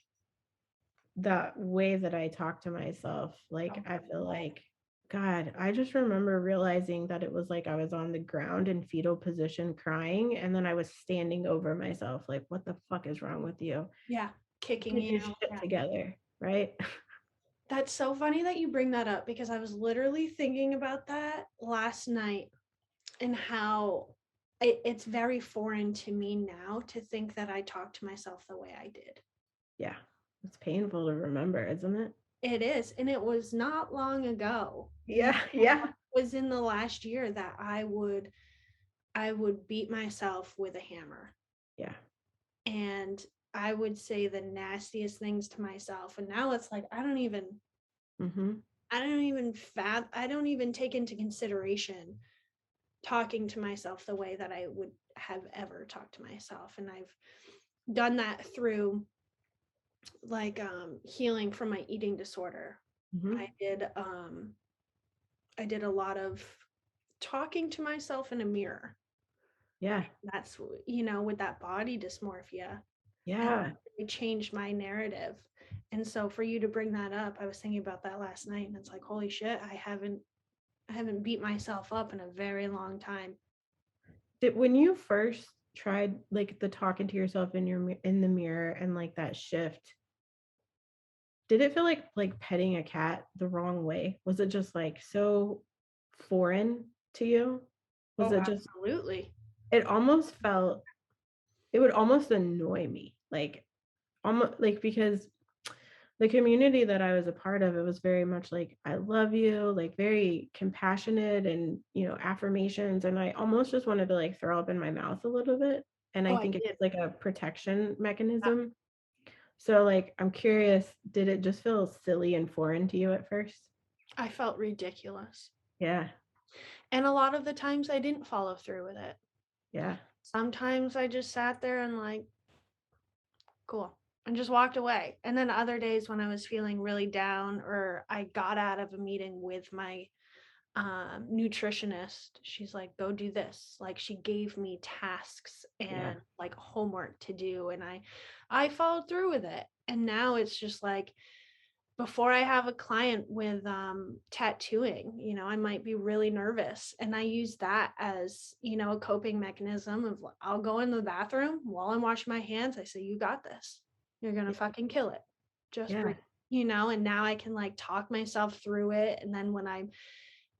that way that I talk to myself? Like, I feel like, God, I just remember realizing that it was like I was on the ground in fetal position crying, and then I was standing over myself, like, what the fuck is wrong with you? Yeah, kicking Get you. your shit together, right? That's so funny that you bring that up, because I was literally thinking about that last night, and how it's very foreign to me now to think that I talk to myself the way I did. Yeah, it's painful to remember, isn't it? It is, and it was not long ago. Yeah. It was in the last year that I would beat myself with a hammer. Yeah. And I would say the nastiest things to myself. And now it's like, I don't even take into consideration talking to myself the way that I would have ever talked to myself. And I've done that through like healing from my eating disorder. I did a lot of talking to myself in a mirror. Yeah. That's, with that body dysmorphia. Yeah. It changed my narrative. And so for you to bring that up, I was thinking about that last night, and it's like, holy shit, I haven't beat myself up in a very long time. When you first tried like the talking to yourself in the mirror and like that shift, did it feel like petting a cat the wrong way? Was it just like so foreign to you? Was it just Absolutely? It almost felt, it would almost annoy me, like almost like, because the community that I was a part of, it was very much like, I love you, like very compassionate and, affirmations. And I almost just wanted to like throw up in my mouth a little bit. And I think it's like a protection mechanism. So like, I'm curious, did it just feel silly and foreign to you at first? I felt ridiculous. Yeah. And a lot of the times I didn't follow through with it. Yeah. Sometimes I just sat there and like, cool, and just walked away. And then other days when I was feeling really down, or I got out of a meeting with my nutritionist, she's like, go do this. Like, she gave me tasks and like homework to do, and I followed through with it. And now it's just like, before I have a client with tattooing, I might be really nervous, and I use that as, a coping mechanism of, I'll go in the bathroom while I'm washing my hands. I say, you got this. You're going to fucking kill it. Just breathe, and now I can like talk myself through it. And then when I'm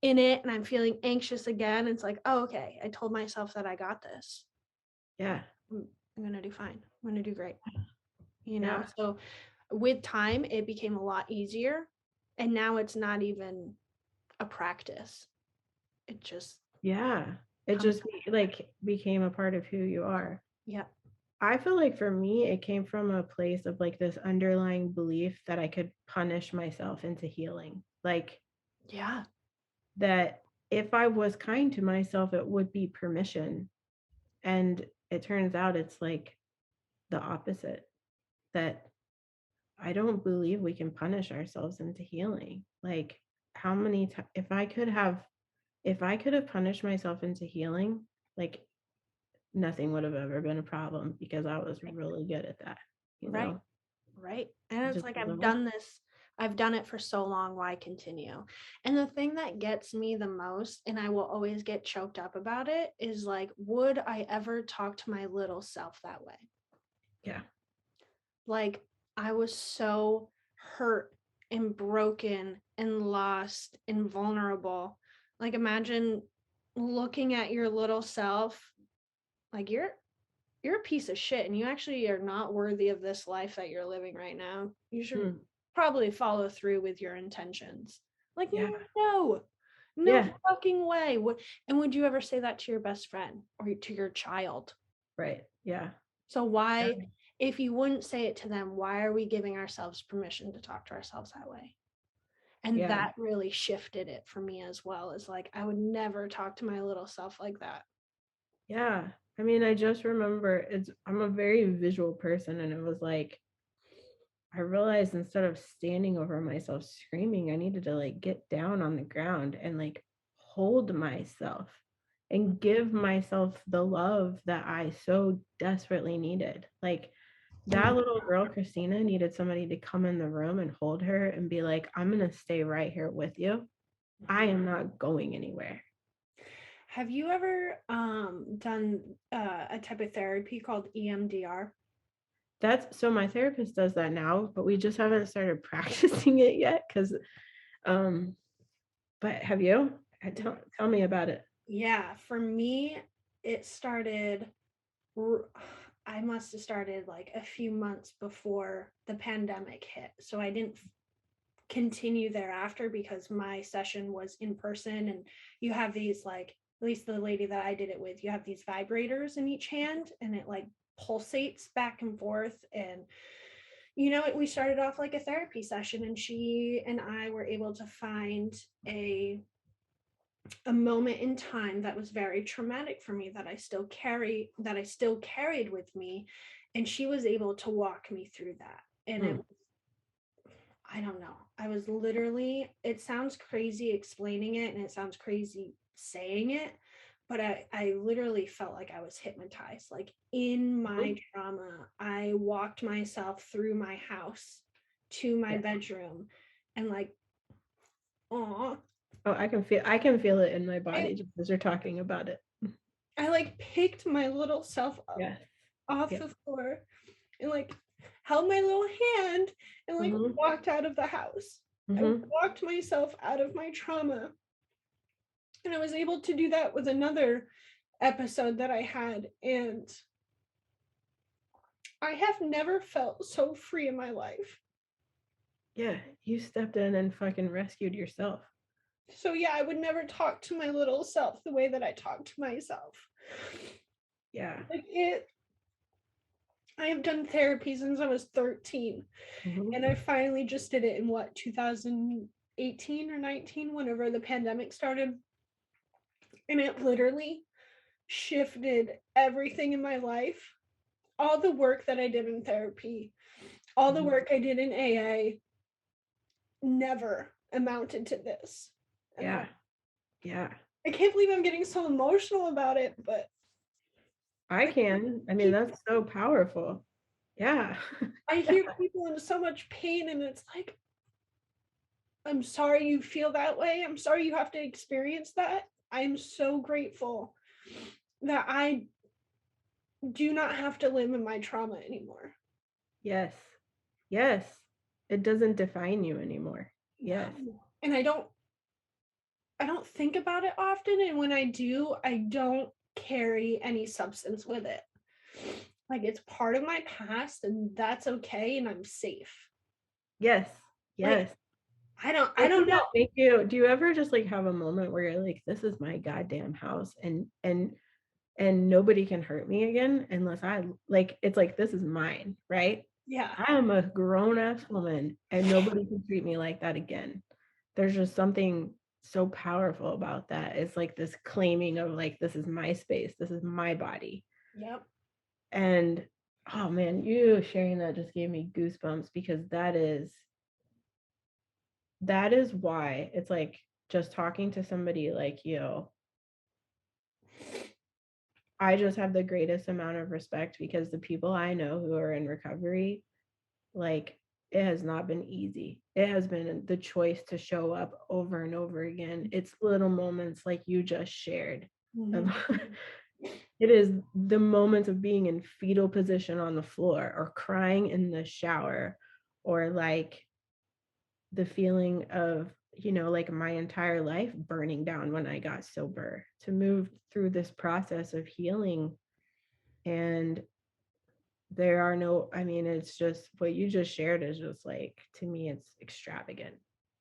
in it and I'm feeling anxious again, it's like, oh, okay, I told myself that I got this. Yeah. I'm going to do fine. I'm going to do great. So with time, it became a lot easier. And now it's not even a practice. It just, it just like became a part of who you are. Yeah. I feel like for me, it came from a place of like this underlying belief that I could punish myself into healing. Like, that if I was kind to myself, it would be permission. And it turns out it's like the opposite, that I don't believe we can punish ourselves into healing. Like, how many times, if I could have punished myself into healing, like, nothing would have ever been a problem, because I was really good at that, Right. Right. And it's Just like, as I've done it for so long, why continue? And the thing that gets me the most, and I will always get choked up about it, is like, would I ever talk to my little self that way? Yeah. Like, I was so hurt and broken and lost and vulnerable. Like, imagine looking at your little self, like, you're a piece of shit and you actually are not worthy of this life that you're living right now. You should probably follow through with your intentions. Like, Yeah. no Yeah. fucking way. And would you ever say that to your best friend or to your child? Right. Yeah. So why, if you wouldn't say it to them, why are we giving ourselves permission to talk to ourselves that way? And that really shifted it for me as well. Is like, I would never talk to my little self like that. Yeah. I mean, I just remember I'm a very visual person, and it was like, I realized instead of standing over myself screaming, I needed to like get down on the ground and like hold myself and give myself the love that I so desperately needed. Like, that little girl, Christina, needed somebody to come in the room and hold her and be like, I'm going to stay right here with you. I am not going anywhere. Have you ever done a type of therapy called EMDR? So my therapist does that now, but we just haven't started practicing it yet, because but have you? Tell me about it. Yeah, for me, it started, I must have started like a few months before the pandemic hit. So I didn't continue thereafter because my session was in person, and you have these, like, at least the lady that I did it with, you have these vibrators in each hand and it like pulsates back and forth. And we started off like a therapy session, and she and I were able to find a moment in time that was very traumatic for me, that I still carried with me, and she was able to walk me through that. And I don't know, I was literally, it sounds crazy explaining it and it sounds crazy saying it, but I literally felt like I was hypnotized. Like, in my trauma, I walked myself through my house to my bedroom, and like, oh, I can feel it in my body just as you're talking about it. I like picked my little self up off the floor and like held my little hand and like walked out of the house. I walked myself out of my trauma. And I was able to do that with another episode that I had. And I have never felt so free in my life. Yeah, you stepped in and fucking rescued yourself. So yeah, I would never talk to my little self the way that I talk to myself. Yeah. Like, I have done therapy since I was 13. And I finally just did it in 2018 or 19, whenever the pandemic started. And it literally shifted everything in my life. All the work that I did in therapy, all the work I did in AA never amounted to this. Yeah. Yeah. I can't believe I'm getting so emotional about it, but I can. I mean, that's so powerful. Yeah. I hear people in so much pain, and it's like, I'm sorry you feel that way. I'm sorry you have to experience that. I'm so grateful that I do not have to live in my trauma anymore. Yes. Yes. It doesn't define you anymore. Yes. And I don't think about it often. And when I do, I don't carry any substance with it. Like, it's part of my past, and that's okay, and I'm safe. Yes. Yes. Like, I don't know. Do you ever just like have a moment where you're like, this is my goddamn house, and nobody can hurt me again unless I like, it's like, this is mine, right? Yeah. I am a grown-ass woman and nobody can treat me like that again. There's just something so powerful about that. It's like this claiming of like, this is my space, this is my body. Yep. And oh man, you sharing that just gave me goosebumps, because that is why it's like, just talking to somebody like you, I just have the greatest amount of respect, because the people I know who are in recovery, like, it has not been easy. It has been the choice to show up over and over again. It's little moments like you just shared. It is the moments of being in fetal position on the floor, or crying in the shower, or like the feeling of, like my entire life burning down when I got sober, to move through this process of healing. And there are no, I mean, it's just what you just shared is just like, to me, it's extravagant.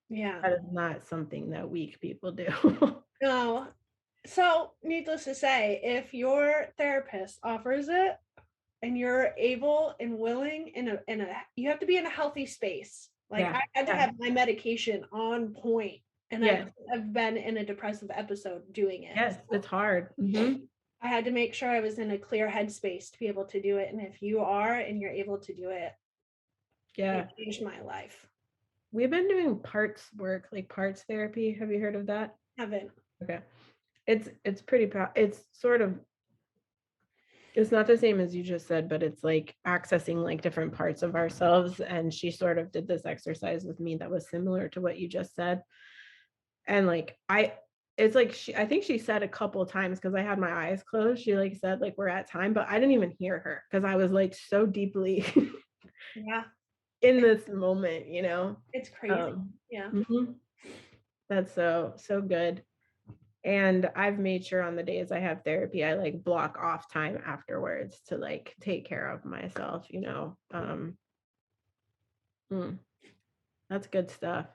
Yeah. That is not something that weak people do. No. So, needless to say, if your therapist offers it and you're able and willing you have to be in a healthy space. Like, Yeah. I had to have my medication on point, and Yes. I've been in a depressive episode doing it. Yes, it's hard. I had to make sure I was in a clear headspace to be able to do it. And if you are and you're able to do it, Yeah. it changed my life. We've been doing parts work, like parts therapy. Have you heard of that? Haven't. Okay. It's pretty, it's sort of, it's not the same as you just said, but it's like accessing like different parts of ourselves. And she sort of did this exercise with me that was similar to what you just said. And like, it's like, I think she said a couple of times, because I had my eyes closed, she like said like, we're at time, but I didn't even hear her, because I was like so deeply Yeah. in this moment, It's crazy. Yeah. That's so good. And I've made sure on the days I have therapy, I like block off time afterwards to like take care of myself, that's good stuff.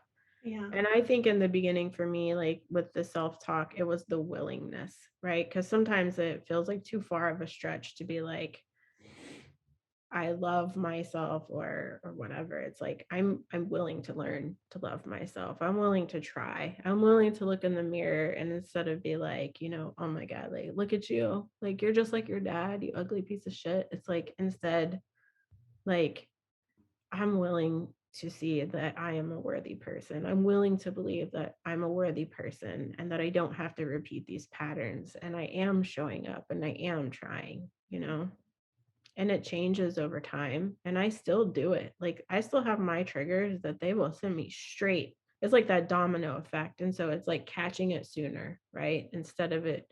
Yeah. And I think in the beginning for me, like with the self-talk, it was the willingness, right? Because sometimes it feels like too far of a stretch to be like, I love myself, or whatever. It's like, I'm willing to learn to love myself. I'm willing to try. I'm willing to look in the mirror, and instead of be like, oh my God, like, look at you, like, you're just like your dad, you ugly piece of shit. It's like, instead, like, I'm willing to see that I am a worthy person. I'm willing to believe that I'm a worthy person, and that I don't have to repeat these patterns, and I am showing up, and I am trying, and it changes over time. And I still do it. Like, I still have my triggers that they will send me straight. It's like that domino effect. And so it's like catching it sooner, right? Instead of it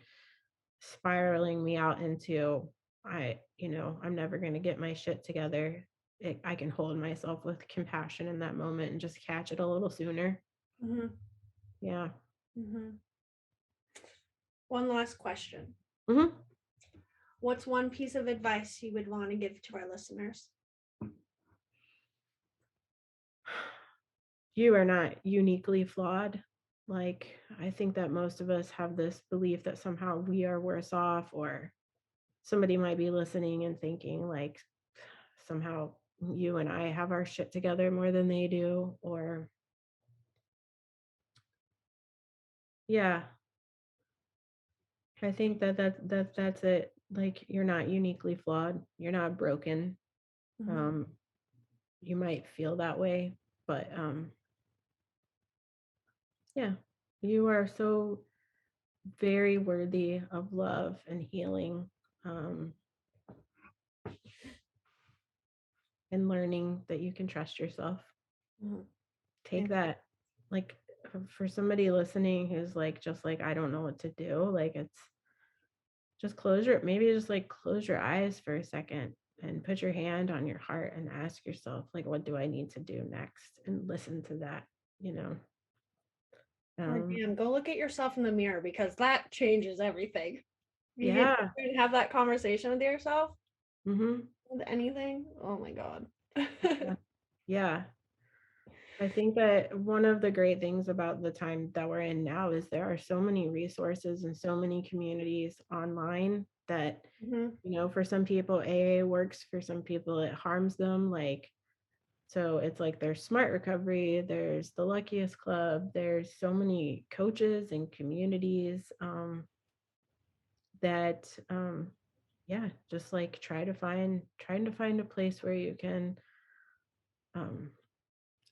spiraling me out into, I'm never going to get my shit together. I can hold myself with compassion in that moment and just catch it a little sooner. Yeah. One last question. What's one piece of advice you would want to give to our listeners? You are not uniquely flawed. Like, I think that most of us have this belief that somehow we are worse off, or somebody might be listening and thinking like, somehow you and I have our shit together more than they do, or yeah. I think that's it. Like, you're not uniquely flawed. You're not broken. You might feel that way, but yeah, you are so very worthy of love and healing, and learning that you can trust yourself. Take that, like, for somebody listening who's like, just like, I don't know what to do, like, it's just close your eyes for a second, and put your hand on your heart, and ask yourself, like, what do I need to do next? And listen to that, Go look at yourself in the mirror, because that changes everything. Yeah. You have that conversation with yourself. With anything. Oh my God. Yeah. I think that one of the great things about the time that we're in now is there are so many resources and so many communities online that, for some people AA works, for some people it harms them. Like, So it's like there's Smart Recovery, there's the Luckiest Club, there's so many coaches and communities that yeah, just like trying to find a place where you can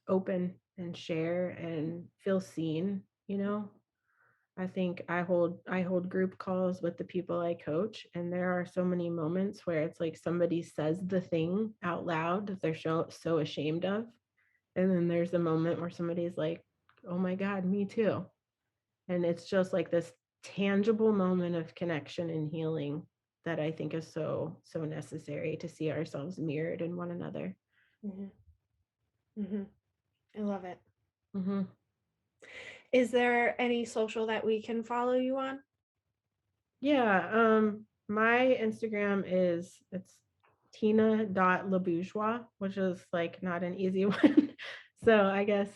open and share and feel seen, you know. I think I hold group calls with the people I coach, and there are so many moments where it's like somebody says the thing out loud that they're so ashamed of, and then there's a moment where somebody's like, oh my God, me too. And it's just like this tangible moment of connection and healing that I think is so necessary to see ourselves mirrored in one another. I love it. Mm-hmm. Is there any social that we can follow you on? Yeah, my Instagram it's tina.labourgeois, which is like not an easy one. So I guess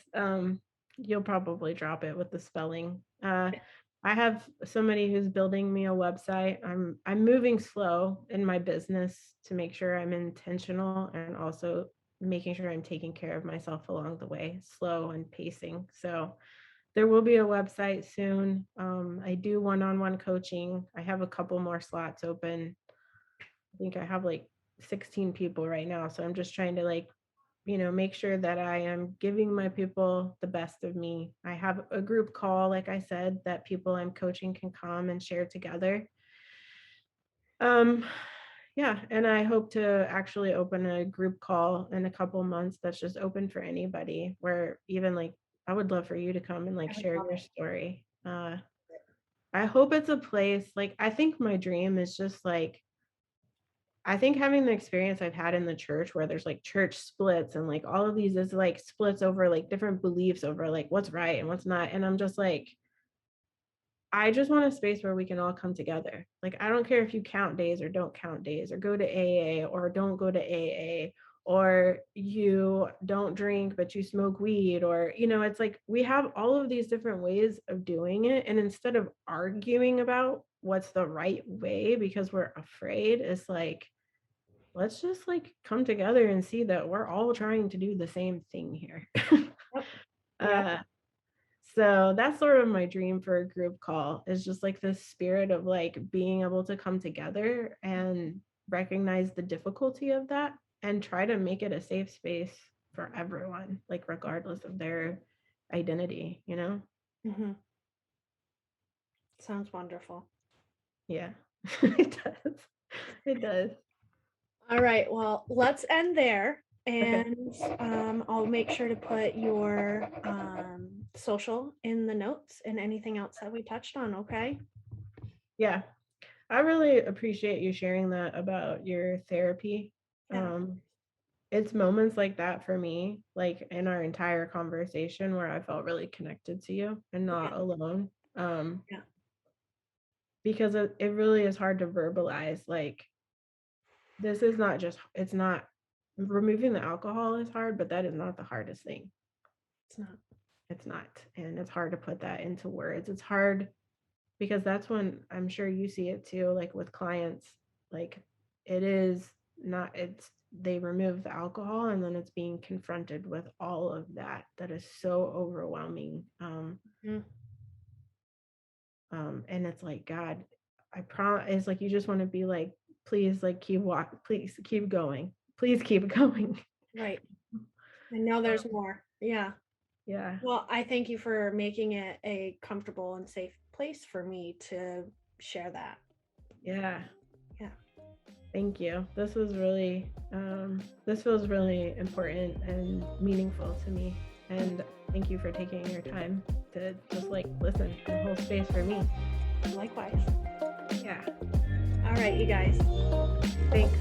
you'll probably drop it with the spelling. I have somebody who's building me a website. I'm moving slow in my business to make sure I'm intentional and also making sure I'm taking care of myself along the way, slow and pacing. So there will be a website soon. I do one-on-one coaching. I have a couple more slots open. I think I have like 16 people right now. So I'm just trying to like, make sure that I am giving my people the best of me. I have a group call, like I said, that people I'm coaching can come and share together. Yeah, and I hope to actually open a group call in a couple months that's just open for anybody, where even like I would love for you to come and like share your story. I hope it's a place, like I think my dream is just like, I think having the experience I've had in the church where there's like church splits and like all of these is like splits over like different beliefs over like what's right and what's not. And I'm just like, I just want a space where we can all come together. Like, I don't care if you count days or don't count days or go to AA or don't go to AA or you don't drink, but you smoke weed or, it's like we have all of these different ways of doing it. And instead of arguing about what's the right way because we're afraid, it's like, let's just like come together and see that we're all trying to do the same thing here. Yeah. So that's sort of my dream for a group call, is just like this spirit of like being able to come together and recognize the difficulty of that and try to make it a safe space for everyone, like regardless of their identity, Mm-hmm. Sounds wonderful. Yeah, it does. It does. All right. Well, let's end there. And I'll make sure to put your social in the notes and anything else that we touched on. Okay. Yeah. I really appreciate you sharing that about your therapy. Yeah. It's moments like that for me, like in our entire conversation, where I felt really connected to you and not alone. Yeah. Because it really is hard to verbalize. Like, this is not just, it's not, removing the alcohol is hard, but that is not the hardest thing. It's not. And it's hard to put that into words. It's hard because that's when, I'm sure you see it too, like with clients, like it is not, they remove the alcohol and then it's being confronted with all of that is so overwhelming. And it's like, God, I promise, it's like you just want to be like, please, like please keep going, please keep going. Right. I know there's more. Yeah. Yeah. Well, I thank you for making it a comfortable and safe place for me to share that. Yeah. Yeah. Thank you. This was really, this feels really important and meaningful to me. And thank you for taking your time to just like listen to the whole space for me. Likewise. Yeah. All right, you guys. Thanks.